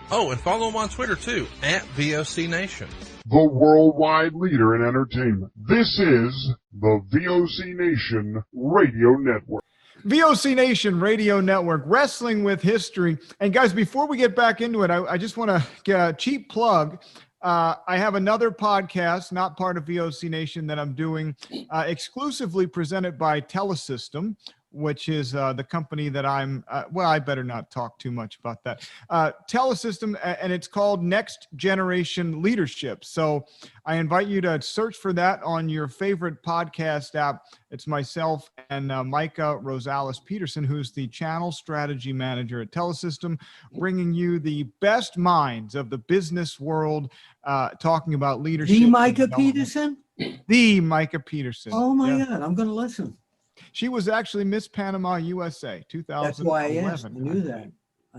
[SPEAKER 10] Oh, and follow them on Twitter too, at VOC Nation.
[SPEAKER 2] The worldwide leader in entertainment. This is the VOC Nation Radio Network.
[SPEAKER 3] VOC Nation Radio Network, Wrestling with History. And guys, before we get back into it, I just want to get a cheap plug. I have another podcast, not part of VOC Nation, that I'm doing exclusively presented by Telesystem, which is the company that I'm, I better not talk too much about that. Telesystem, and it's called Next Generation Leadership. So I invite you to search for that on your favorite podcast app. It's myself and Micah Rosales-Peterson, who's the channel strategy manager at Telesystem, bringing you the best minds of the business world, talking about leadership.
[SPEAKER 4] The Micah Peterson?
[SPEAKER 3] The Micah Peterson.
[SPEAKER 4] Oh my God, I'm going to listen.
[SPEAKER 3] She was actually Miss Panama USA 2011.
[SPEAKER 4] That's why I asked. I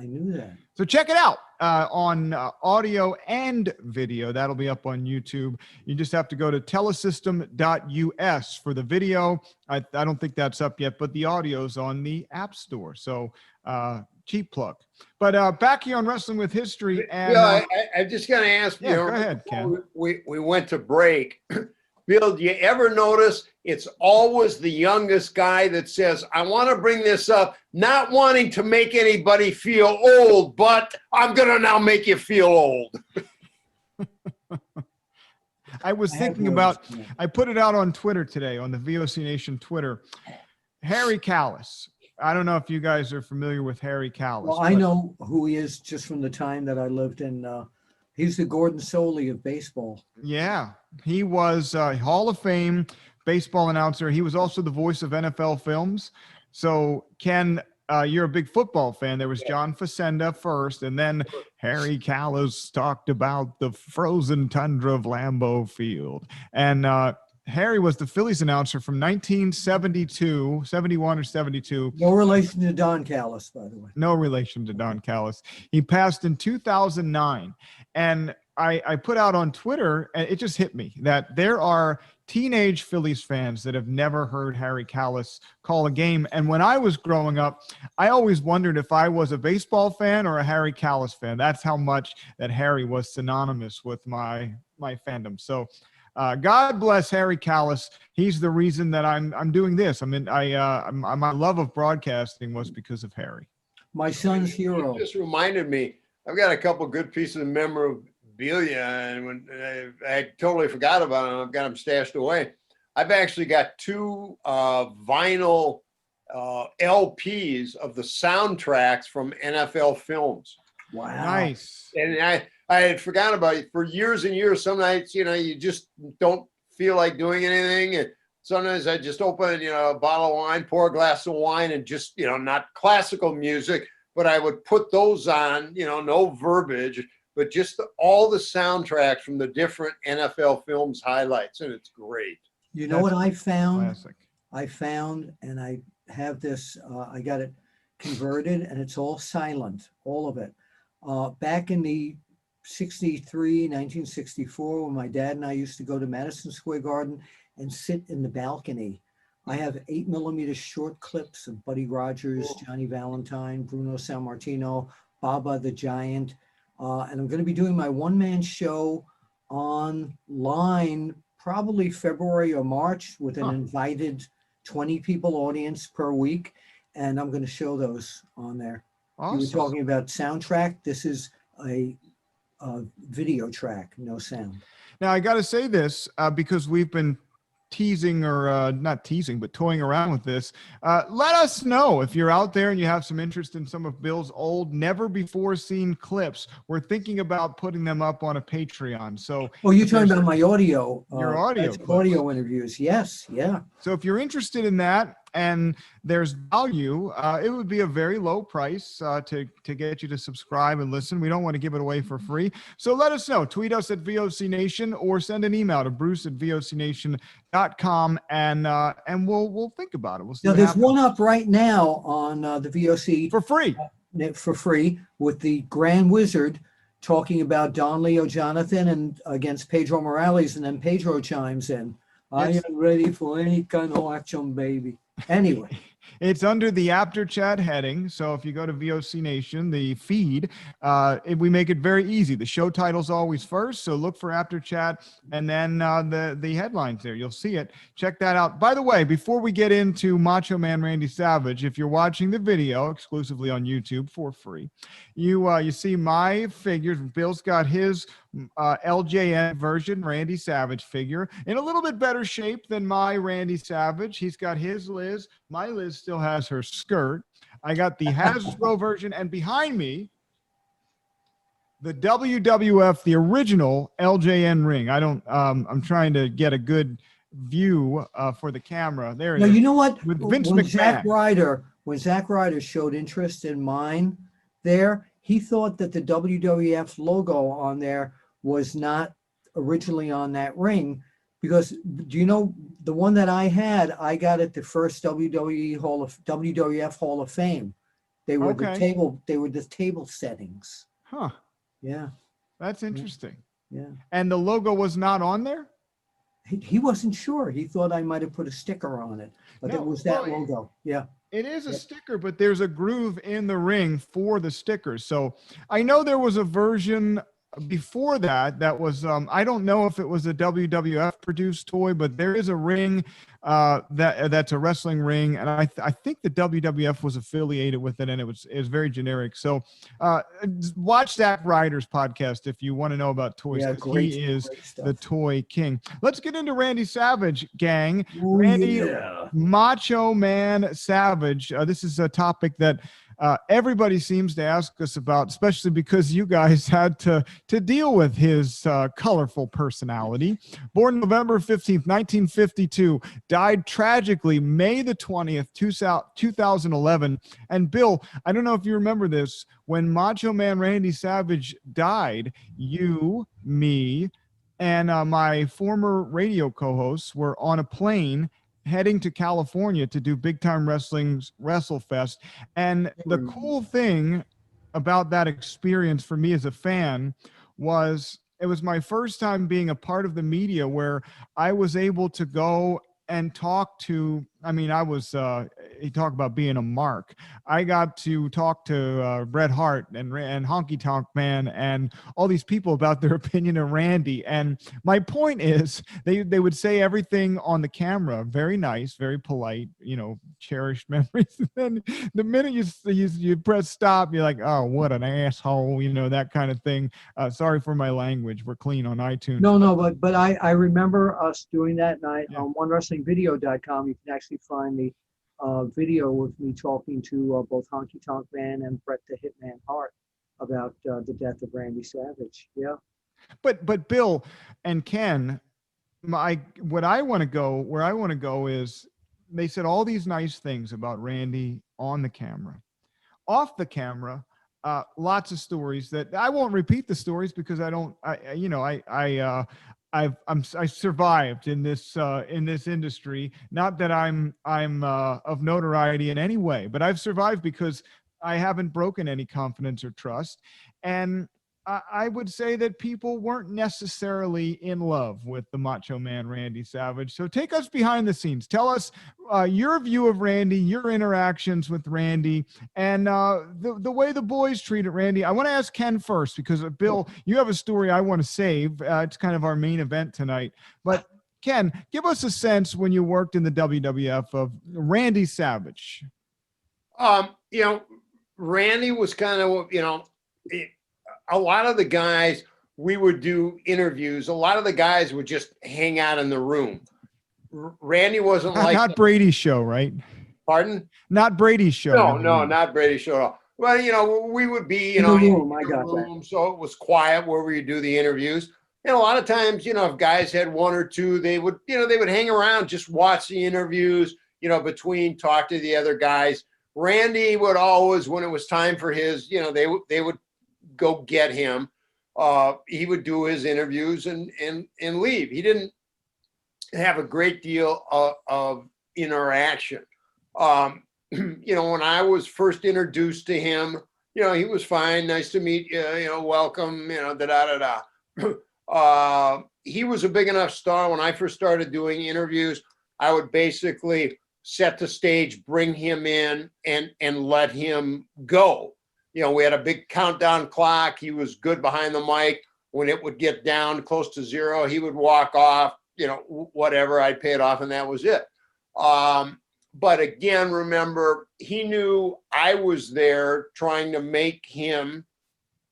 [SPEAKER 4] knew that.
[SPEAKER 3] So check it out on audio and video. That'll be up on YouTube. You just have to go to telesystem.us for the video. I don't think that's up yet, but the audio's on the App Store. So cheap plug. But back here on Wrestling with History. And
[SPEAKER 5] I'm just going to ask you.
[SPEAKER 3] Go ahead, Ken.
[SPEAKER 5] We went to break. Bill, do you ever notice it's always the youngest guy that says, I want to bring this up, not wanting to make anybody feel old, but I'm going to now make you feel old.
[SPEAKER 3] I was thinking about, I put it out on Twitter today, on the VOC Nation Twitter. Harry Callis. I don't know if you guys are familiar with Harry Callis.
[SPEAKER 4] Well, I know who he is just from the time that I lived in. He's the Gordon Soley of baseball.
[SPEAKER 3] Yeah, he was a Hall of Fame baseball announcer. He was also the voice of NFL films. So, Ken, you're a big football fan. There was John Facenda first, and then Harry Callis talked about the frozen tundra of Lambeau Field. And Harry was the Phillies announcer from 1972, 71 or 72.
[SPEAKER 4] No relation to Don Callis, by the way.
[SPEAKER 3] No relation to Don Callis. He passed in 2009. And I put out on Twitter, and it just hit me that there are teenage Phillies fans that have never heard Harry Callis call a game. And when I was growing up, I always wondered if I was a baseball fan or a Harry Callis fan. That's how much that Harry was synonymous with my fandom. So God bless Harry Callis. He's the reason that I'm doing this. I mean, my love of broadcasting was because of Harry.
[SPEAKER 4] My son's hero.
[SPEAKER 5] You just reminded me. I've got a couple good pieces of memorabilia, and when I totally forgot about them, I've got them stashed away. I've actually got 2 vinyl LPs of the soundtracks from NFL films.
[SPEAKER 4] Wow.
[SPEAKER 3] Nice.
[SPEAKER 5] And I had forgotten about it for years and years. Some nights, you just don't feel like doing anything. And sometimes I just open, a bottle of wine, pour a glass of wine, and just, not classical music, but I would put those on, no verbiage, but just all the soundtracks from the different NFL films highlights. And it's great.
[SPEAKER 4] You know what I found?
[SPEAKER 3] Classic.
[SPEAKER 4] I found, and I have this, I got it converted, and it's all silent, all of it. Back in the 1964, when my dad and I used to go to Madison Square Garden and sit in the balcony, I have 8mm short clips of Buddy Rogers, Johnny Valentine, Bruno Sammartino, Baba the Giant, and I'm going to be doing my one-man show online probably February or March with an invited 20 people audience per week, and I'm going to show those on there.
[SPEAKER 3] Awesome.
[SPEAKER 4] You were talking about soundtrack. This is a video track, no sound.
[SPEAKER 3] Now, I got to say this because we've been teasing or not teasing, but toying around with this. Let us know if you're out there and you have some interest in some of Bill's old, never before seen clips. We're thinking about putting them up on a Patreon. So,
[SPEAKER 4] you're talking about my audio,
[SPEAKER 3] your audio
[SPEAKER 4] interviews. Yes. Yeah.
[SPEAKER 3] So if you're interested in that and there's value, it would be a very low price to get you to subscribe and listen. We don't want to give it away for free. So let us know. Tweet us at VOC Nation or send an email to bruce@vocnation.com and we'll think about it. We'll see.
[SPEAKER 4] Now there's one up right now on the VOC
[SPEAKER 3] for free.
[SPEAKER 4] With the Grand Wizard talking about Don Leo Jonathan and against Pedro Morales, and then Pedro chimes in. I am ready for any kind of action, baby. Anyway.
[SPEAKER 3] It's under the Apter Chat heading. So if you go to VOC Nation, the feed, we make it very easy. The show title's always first. So look for Apter Chat and then the headlines there. You'll see it. Check that out. By the way, before we get into Macho Man Randy Savage, if you're watching the video exclusively on YouTube for free, you see my figures. Bill's got his LJN version Randy Savage figure in a little bit better shape than my Randy Savage. He's got his Liz. My Liz still has her skirt. I got the Hasbro version, and behind me, the WWF, the original LJN ring. I'm trying to get a good view for the camera. There it is.
[SPEAKER 4] You know what?
[SPEAKER 3] With Vince
[SPEAKER 4] when
[SPEAKER 3] McMahon.
[SPEAKER 4] When Zack Ryder showed interest in mine there, he thought that the WWF logo on there was not originally on that ring, because do you know the one that I had? I got at the first WWF Hall of Fame. They were the table. They were the table settings.
[SPEAKER 3] Huh.
[SPEAKER 4] Yeah.
[SPEAKER 3] That's interesting.
[SPEAKER 4] Yeah.
[SPEAKER 3] And the logo was not on there?
[SPEAKER 4] He wasn't sure. He thought I might have put a sticker on it, but it was that logo. Yeah.
[SPEAKER 3] It is a sticker, but there's a groove in the ring for the stickers. So I know there was a version before that was I don't know if it was a WWF produced toy, but there is a ring that's a wrestling ring, and I think the WWF was affiliated with it, and it was very generic. So watch Zack Ryder's podcast if you want to know about toys.
[SPEAKER 4] Yeah,
[SPEAKER 3] he is the toy king. Let's get into Randy Savage, gang. Randy Macho Man Savage. This is a topic that everybody seems to ask us about, especially because you guys had to deal with his colorful personality. Born November 15th, 1952, died tragically May the 20th, 2011. And Bill, I don't know if you remember this, when Macho Man Randy Savage died, you, me, and my former radio co-hosts were on a plane heading to California to do Big Time Wrestling's WrestleFest. And the cool thing about that experience for me as a fan was it was my first time being a part of the media where I was able to go and talk to I mean, I was, he talked about being a mark. I got to talk to Bret Hart and Honky Tonk Man and all these people about their opinion of Randy. And my point is they would say everything on the camera, very nice, very polite, you know, cherished memories. And then the minute you press stop, you're like, oh, what an asshole, you know, that kind of thing. Sorry for my language. We're clean on iTunes.
[SPEAKER 4] No, but I remember us doing that night on OneWrestlingVideo.com. You can actually find the video with me talking to both Honky Tonk Man and Bret the Hitman Hart about the death of Randy Savage. Yeah.
[SPEAKER 3] But Bill and Ken, where I want to go is they said all these nice things about Randy on the camera. Off the camera, lots of stories that I won't repeat the stories because I survived in this industry. Not that I'm of notoriety in any way, but I've survived because I haven't broken any confidence or trust. And I would say that people weren't necessarily in love with the Macho Man Randy Savage. So take us behind the scenes. Tell us your view of Randy, your interactions with Randy, and the way the boys treated Randy. I want to ask Ken first because, Bill, you have a story I want to save. It's kind of our main event tonight. But Ken, give us a sense when you worked in the WWF of Randy Savage.
[SPEAKER 5] Randy was kind of, a lot of the guys, we would do interviews. A lot of the guys would just hang out in the room. Randy wasn't like
[SPEAKER 3] not Brady's show, right?
[SPEAKER 5] Pardon?
[SPEAKER 3] Not Brady's show.
[SPEAKER 5] No, not Brady's show at all. Well, we would be,
[SPEAKER 4] in the room.
[SPEAKER 5] So it was quiet where we would do the interviews. And a lot of times, if guys had one or two, they would hang around, just watch the interviews, between talk to the other guys. Randy would always, when it was time for his, they would go get him. He would do his interviews and leave. He didn't have a great deal of interaction. When I was first introduced to him, he was fine. Nice to meet you, welcome, he was a big enough star. When I first started doing interviews, I would basically set the stage, bring him in and let him go. We had a big countdown clock. He was good behind the mic. When it would get down close to zero, he would walk off, whatever, I'd pay it off, and that was it. But again, remember, he knew I was there trying to make him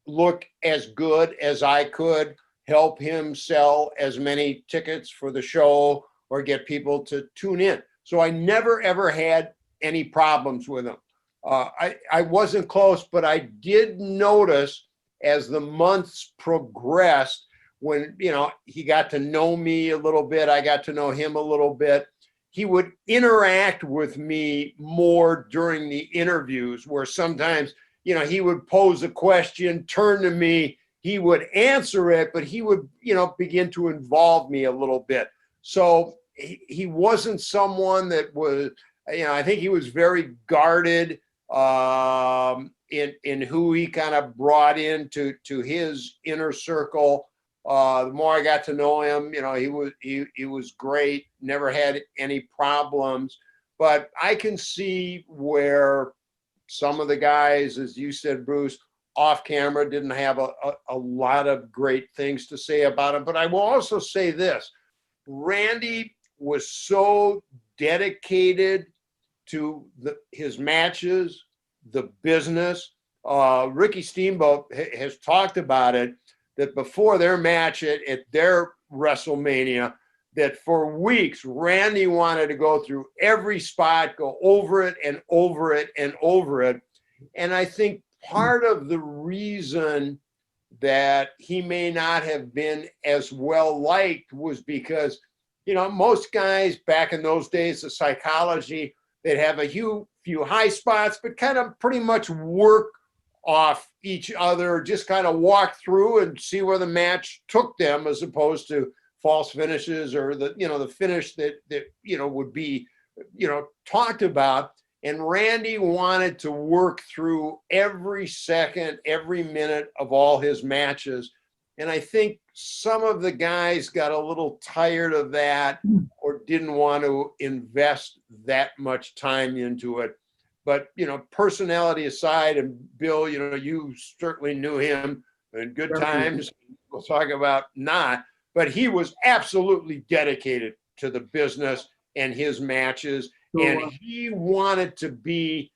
[SPEAKER 5] look as good as I could, help him sell as many tickets for the show or get people to tune in. So I never, ever had any problems with him. I wasn't close, but I did notice as the months progressed, when, he got to know me a little bit, I got to know him a little bit, he would interact with me more during the interviews, where sometimes, he would pose a question, turn to me, he would answer it, but he would, begin to involve me a little bit. So he wasn't someone that was, I think he was very guarded in who he kind of brought into his inner circle. The more I got to know him, he was great, never had any problems. But I can see where some of the guys, as you said, Bruce, off camera didn't have a lot of great things to say about him. But I will also say this: Randy was so dedicated to his matches, the business. Ricky Steamboat has talked about it, that before their match at their WrestleMania, that for weeks, Randy wanted to go through every spot, go over it and over it and over it. And I think part of the reason that he may not have been as well liked was because, most guys back in those days, the psychology, they'd have a few high spots, but kind of pretty much work off each other, just kind of walk through and see where the match took them, as opposed to false finishes or the finish that would be, talked about. And Randy wanted to work through every second, every minute of all his matches. And I think some of the guys got a little tired of that or didn't want to invest that much time into it. But, you know, personality aside, and Bill, you know, you certainly knew him in good times. We'll talk about not, but he was absolutely dedicated to the business and his matches. And he wanted to be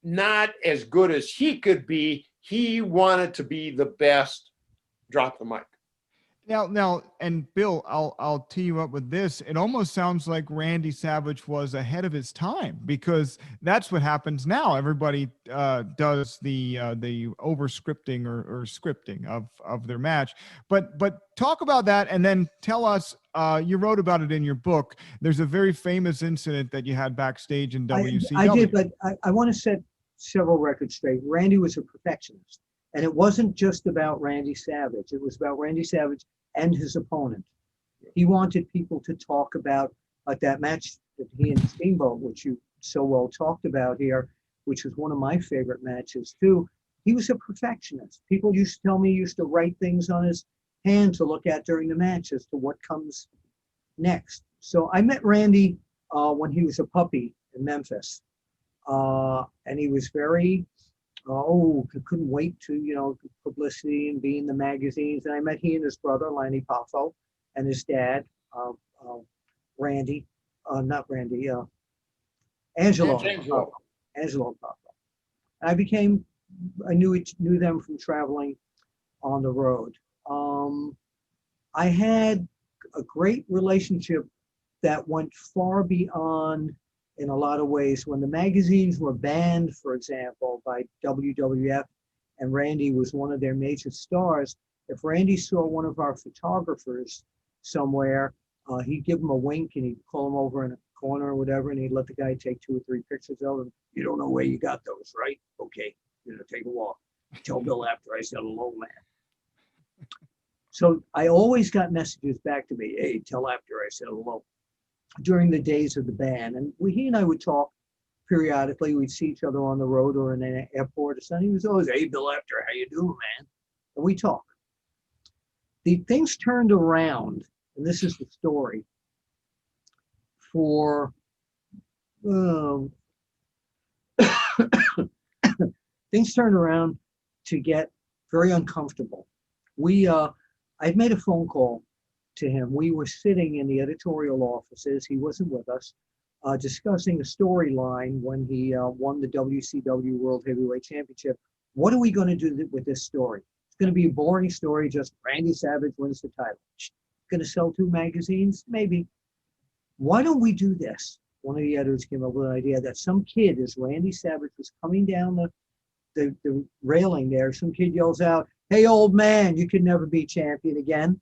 [SPEAKER 5] not as good as he could be. He wanted to be the best. Drop the mic.
[SPEAKER 3] Now, and Bill, I'll tee you up with this. It almost sounds like Randy Savage was ahead of his time, because that's what happens now. Everybody does the over scripting or scripting of their match. But talk about that, and then tell us. You wrote about it in your book. There's a very famous incident that you had backstage in WCW.
[SPEAKER 4] I did, but I want to set several records straight. Randy was a perfectionist. And it wasn't just about Randy Savage. It was about Randy Savage and his opponent. He wanted people to talk about that match that he and Steamboat, which you so well talked about here, which was one of my favorite matches too. He was a perfectionist. People used to tell me he used to write things on his hand to look at during the match as to what comes next. So I met Randy when he was a puppy in Memphis. And he was very... couldn't wait to, you know, publicity and be in the magazines. And I met he and his brother, Lanny Poffo, and his dad, Randy, not Randy, Angelo Poffo. And I knew them from traveling on the road. I had a great relationship that went far beyond, in a lot of ways. When the magazines were banned, for example, by WWF, and Randy was one of their major stars, if Randy saw one of our photographers somewhere, he'd give him a wink and he'd pull him over in a corner or whatever, and he'd let the guy take 2 or 3 pictures of him. You don't know where you got those, right? Okay, take a walk. Tell Bill Apter I said hello, man. So I always got messages back to me, hey, tell Apter I said hello, during the days of the ban. And he and I would talk periodically. We'd see each other on the road or in an airport or something. He was always, hey, Bill Apter, how you doing, man? And we talk. The things turned around, and this is the story, for things turned around to get very uncomfortable. I'd made a phone call to him. We were sitting in the editorial offices. He wasn't with us, discussing a storyline when he won the WCW World Heavyweight Championship. What are we going to do with this story? It's going to be a boring story, just Randy Savage wins the title. Going to sell 2 magazines? Maybe. Why don't we do this? One of the editors came up with an idea that some kid, as Randy Savage was coming down the railing there, some kid yells out, hey, old man, you can never be champion again.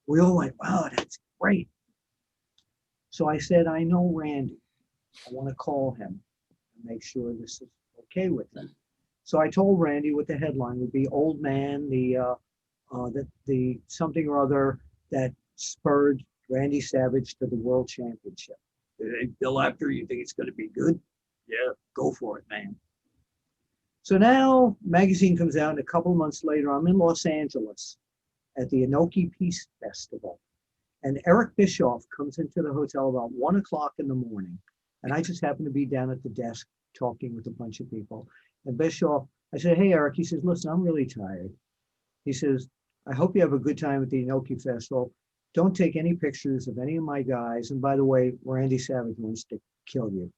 [SPEAKER 4] We all went, wow, that's great. So I said, I know Randy. I want to call him and make sure this is okay with him. So I told Randy what the headline would be: old man, the something or other that spurred Randy Savage to the World Championship. Hey, Bill Apter, you think it's going to be good? Yeah, go for it, man. So now magazine comes out, and a couple of months later, I'm in Los Angeles at the Inoki Peace Festival. And Eric Bischoff comes into the hotel about 1 o'clock in the morning. And I just happened to be down at the desk talking with a bunch of people. And Bischoff, I said, hey, Eric, he says, listen, I'm really tired. He says, I hope you have a good time at the Inoki Festival. Don't take any pictures of any of my guys. And by the way, Randy Savage wants to kill you.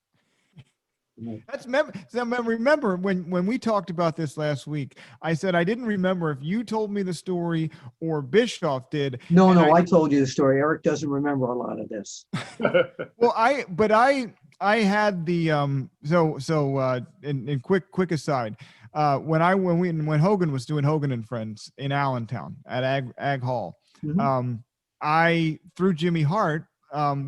[SPEAKER 3] Remember when we talked about this last week, I said I didn't remember if you told me the story or Bischoff did.
[SPEAKER 4] No, I told you the story. Eric doesn't remember a lot of this.
[SPEAKER 3] Well, I had the in quick aside, when Hogan was doing Hogan and Friends in Allentown at Ag Hall,
[SPEAKER 4] Mm-hmm.
[SPEAKER 3] I through Jimmy Hart.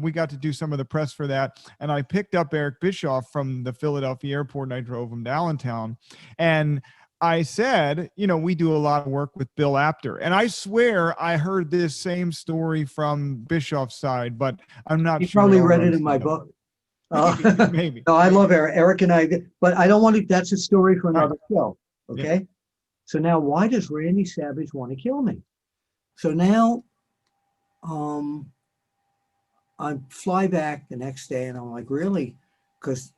[SPEAKER 3] We got to do some of the press for that. And I picked up Eric Bischoff from the Philadelphia airport, and I drove him to Allentown. And I said, we do a lot of work with Bill Apter. And I swear I heard this same story from Bischoff's side, but I'm not sure.
[SPEAKER 4] You probably read it in my book.
[SPEAKER 3] Maybe.
[SPEAKER 4] No, I love Eric. Eric and I, but I don't want to, that's a story for another show. Okay. Yeah. So now, why does Randy Savage want to kill me? So now I fly back the next day and I'm like, really? Because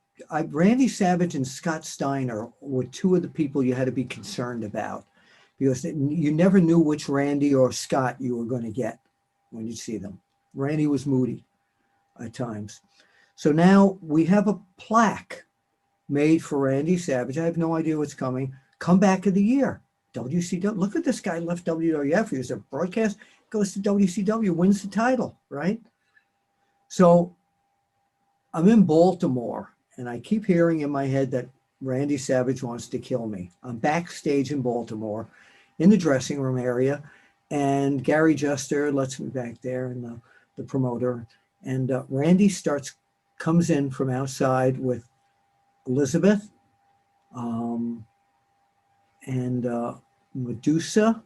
[SPEAKER 4] Randy Savage and Scott Steiner were two of the people you had to be concerned about, because you never knew which Randy or Scott you were going to get when you see them. Randy was moody at times. So now we have a plaque made for Randy Savage. I have no idea what's coming. Comeback of the year. WCW. Look at this guy, left WWF. He was a broadcast, goes to WCW, wins the title, right? So I'm in Baltimore, and I keep hearing in my head that Randy Savage wants to kill me. I'm backstage in Baltimore in the dressing room area, and Gary Juster lets me back there, and the promoter. And Randy comes in from outside with Elizabeth and Medusa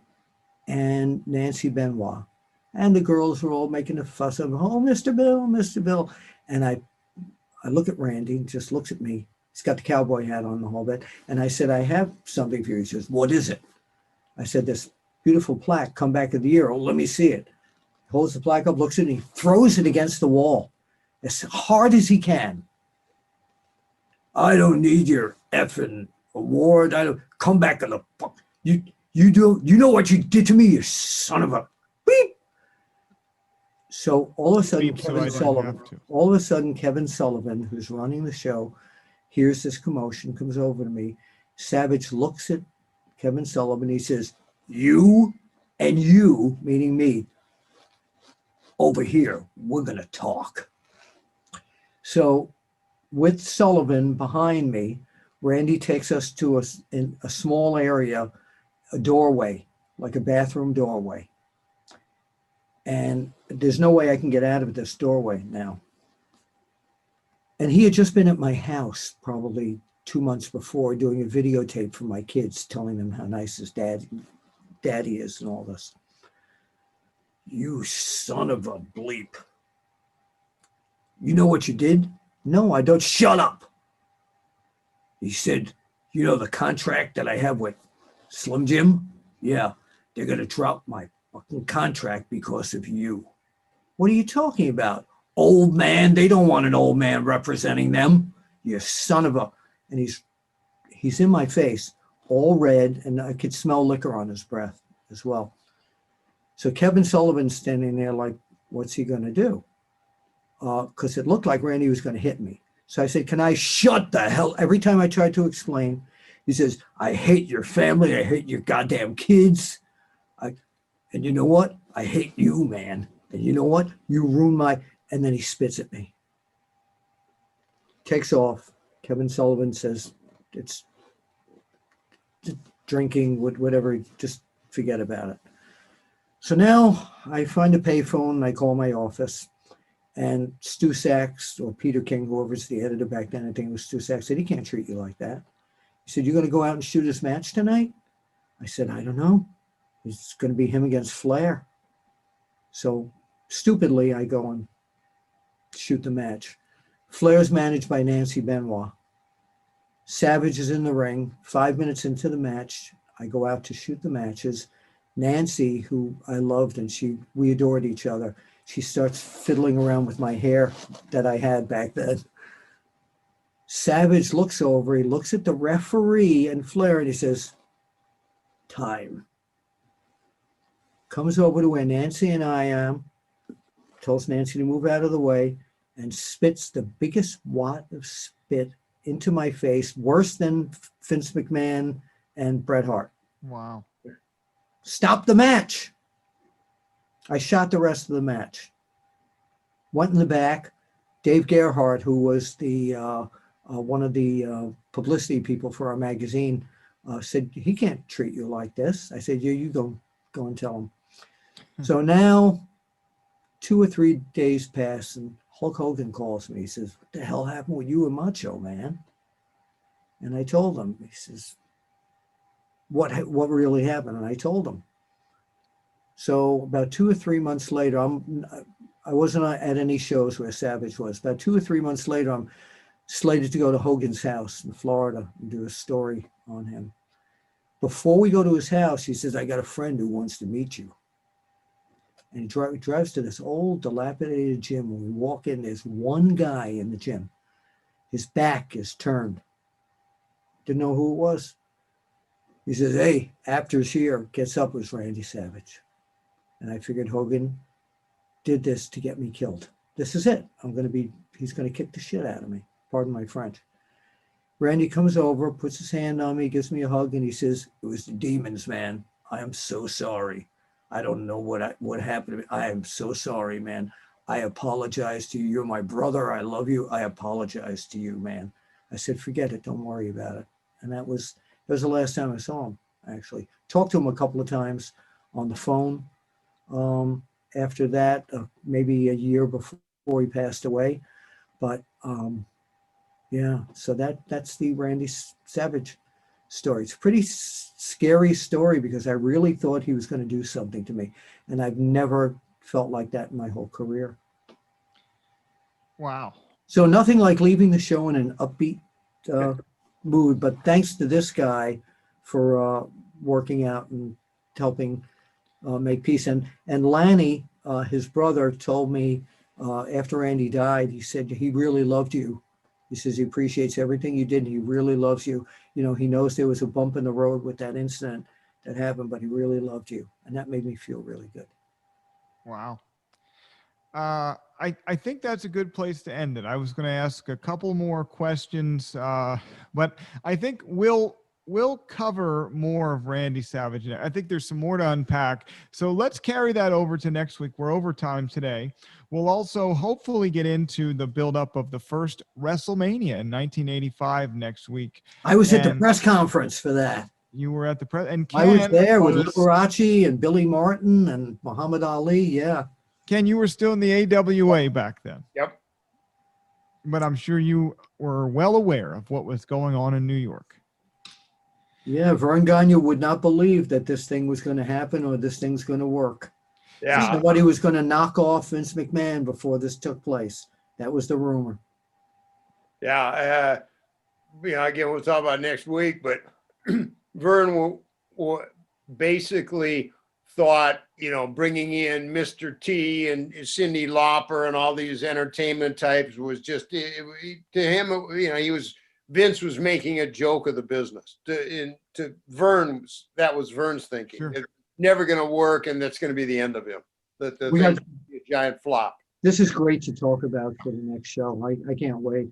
[SPEAKER 4] and Nancy Benoit. And the girls were all making a fuss of, oh, Mr. Bill, Mr. Bill. And I look at Randy, and just looks at me. He's got the cowboy hat on the whole bit. And I said, I have something for you. He says, what is it? I said, this beautiful plaque, comeback of the year. Oh, let me see it. He holds the plaque up, looks at it, and he throws it against the wall as hard as he can. I don't need your effing award. I don't come back in the fuck. You know what you did to me, you son of a beep. So all of a sudden, Kevin Sullivan, who's running the show, hears this commotion, comes over to me. Savage looks at Kevin Sullivan. He says, you and you, meaning me, over here, we're going to talk. So with Sullivan behind me, Randy takes us to a small area, a doorway, like a bathroom doorway. And there's no way I can get out of this doorway now. And he had just been at my house probably 2 months before doing a videotape for my kids, telling them how nice his daddy is and all this. You son of a bleep. You know what you did? No, I don't. Shut up. He said, you know the contract that I have with Slim Jim? Yeah, they're going to drop my fucking contract because of you. What are you talking about? Old man, they don't want an old man representing them. You son of a... And he's in my face, all red, and I could smell liquor on his breath as well. So Kevin Sullivan's standing there like, what's he going to do? Because it looked like Randy was going to hit me. So I said, can I shut the hell? Every time I tried to explain, he says, I hate your family. I hate your goddamn kids. And you know what? I hate you, man. And you know what? You ruined my... And then he spits at me. Takes off. Kevin Sullivan says, it's drinking, whatever, just forget about it. So now I find a payphone and I call my office. And Stu Sachs or Peter King, whoever's the editor back then, I think it was Stu Sachs, said, he can't treat you like that. He said, you're going to go out and shoot this match tonight? I said, I don't know. It's going to be him against Flair. So stupidly, I go and shoot the match. Flair's managed by Nancy Benoit. Savage is in the ring. 5 minutes into the match, I go out to shoot the matches. Nancy, who I loved and we adored each other, she starts fiddling around with my hair that I had back then. Savage looks over, he looks at the referee and Flair, and he says, time. Comes over to where Nancy and I am, tells Nancy to move out of the way, and spits the biggest wad of spit into my face, worse than Vince McMahon and Bret Hart.
[SPEAKER 3] Wow.
[SPEAKER 4] Stop the match. I shot the rest of the match. Went in the back. Dave Gerhardt, who was the one of the publicity people for our magazine, said, he can't treat you like this. I said, yeah, you go and tell him. So now 2 or 3 days pass and Hulk Hogan calls me. He says, what the hell happened with you and Macho, man? And I told him. He says, what really happened? And I told him. So about 2 or 3 months later, I wasn't at any shows where Savage was. About 2 or 3 months later, I'm slated to go to Hogan's house in Florida and do a story on him. Before we go to his house, he says, I got a friend who wants to meet you. And he drives to this old dilapidated gym. When we walk in, there's one guy in the gym. His back is turned. Didn't know who it was. He says, "Hey, Apter's here." Gets up, was Randy Savage. And I figured Hogan did this to get me killed. This is it. He's going to kick the shit out of me. Pardon my French. Randy comes over, puts his hand on me, gives me a hug, and he says, "It was the demons, man. I am so sorry. I don't know what happened to me. I am so sorry, man. I apologize to you. You're my brother. I love you. I apologize to you, man." I said, "Forget it. Don't worry about it." And that was the last time I saw him, actually. Talked to him a couple of times on the phone. After that, maybe a year before he passed away. But yeah, so that's the Randy Savage story. It's a pretty scary story because I really thought he was going to do something to me. And I've never felt like that in my whole career.
[SPEAKER 3] Wow.
[SPEAKER 4] So nothing like leaving the show in an upbeat mood, but thanks to this guy for working out and helping make peace. And Lanny, his brother, told me after Randy died, he said he really loved you. He says he appreciates everything you did. And he really loves you. You know, he knows there was a bump in the road with that incident that happened, but he really loved you. And that made me feel really good.
[SPEAKER 3] Wow. I think that's a good place to end it. I was going to ask a couple more questions, but I think we'll cover more of Randy Savage. I think there's some more to unpack. So let's carry that over to next week. We're over time today. We'll also hopefully get into the buildup of the first WrestleMania in 1985 next week.
[SPEAKER 4] I was at the press conference for that.
[SPEAKER 3] You were at the press, and Ken
[SPEAKER 4] I was there with Liberace and Billy Martin and Muhammad Ali. Yeah.
[SPEAKER 8] Ken, you were still in the AWA back then.
[SPEAKER 5] Yep.
[SPEAKER 8] But I'm sure you were well aware of what was going on in New York.
[SPEAKER 4] Yeah, Vern Gagne would not believe that this thing was going to happen or this thing's going to work.
[SPEAKER 5] Yeah.
[SPEAKER 4] Somebody was going to knock off Vince McMahon before this took place. That was the rumor.
[SPEAKER 5] Yeah. Again, we'll talk about next week, but Vern basically thought, bringing in Mr. T and Cyndi Lauper and all these entertainment types was just, to him, Vince was making a joke of the business. To Vern, that was Vern's thinking.
[SPEAKER 8] Sure.
[SPEAKER 5] It's never going to work, and that's going to be the end of him. The thing's going to be a giant flop.
[SPEAKER 4] This is great to talk about for the next show. I can't wait.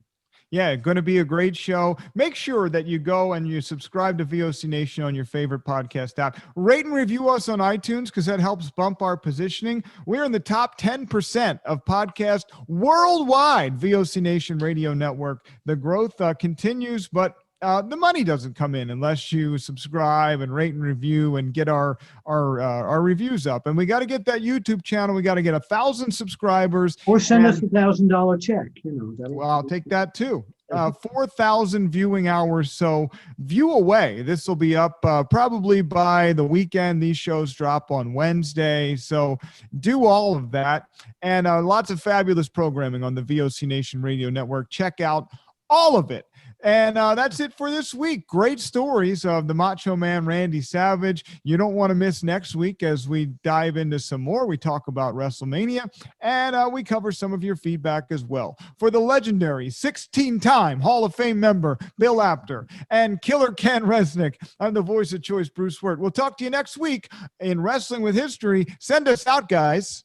[SPEAKER 8] Yeah, going to be a great show. Make sure that you go and you subscribe to VOC Nation on your favorite podcast app. Rate and review us on iTunes because that helps bump our positioning. We're in the top 10% of podcasts worldwide, VOC Nation Radio Network. The growth continues, but the money doesn't come in unless you subscribe and rate and review and get our reviews up. And we got to get that YouTube channel. We got to get 1,000 subscribers.
[SPEAKER 4] Or send us $1,000 check.
[SPEAKER 8] Well, I'll take that too. 4,000 viewing hours. So view away. This will be up probably by the weekend. These shows drop on Wednesday. So do all of that. And lots of fabulous programming on the VOC Nation Radio Network. Check out all of it. And that's it for this week. Great stories of the Macho Man Randy Savage. You don't want to miss next week as we dive into some more. We talk about WrestleMania, and we cover some of your feedback as well. For the legendary 16-time Hall of Fame member, Bill Apter, and Killer Ken Resnick, I'm the voice of choice, Bruce Wirt. We'll talk to you next week in Wrestling with History. Send us out, guys.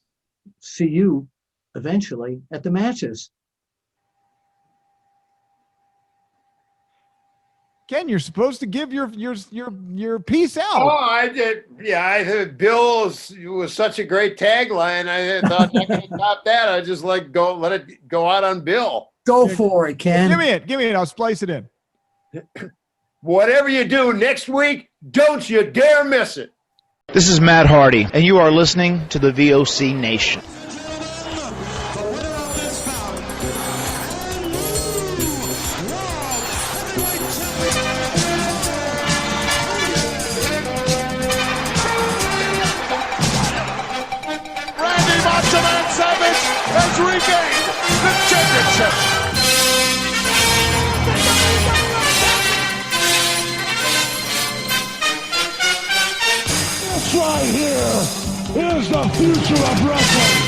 [SPEAKER 4] See you eventually at the matches.
[SPEAKER 8] Ken, you're supposed to give your piece out.
[SPEAKER 5] Oh, I did. Yeah, I thought Bill was such a great tagline. I thought I could top that. I just let it go out on Bill.
[SPEAKER 4] Go for it, Ken.
[SPEAKER 8] Give me it. I'll splice it in.
[SPEAKER 5] Whatever you do next week, don't you dare miss it.
[SPEAKER 6] This is Matt Hardy, and you are listening to the VOC Nation.
[SPEAKER 1] Has regained the championship.
[SPEAKER 11] It's right here.
[SPEAKER 1] is the future of wrestling.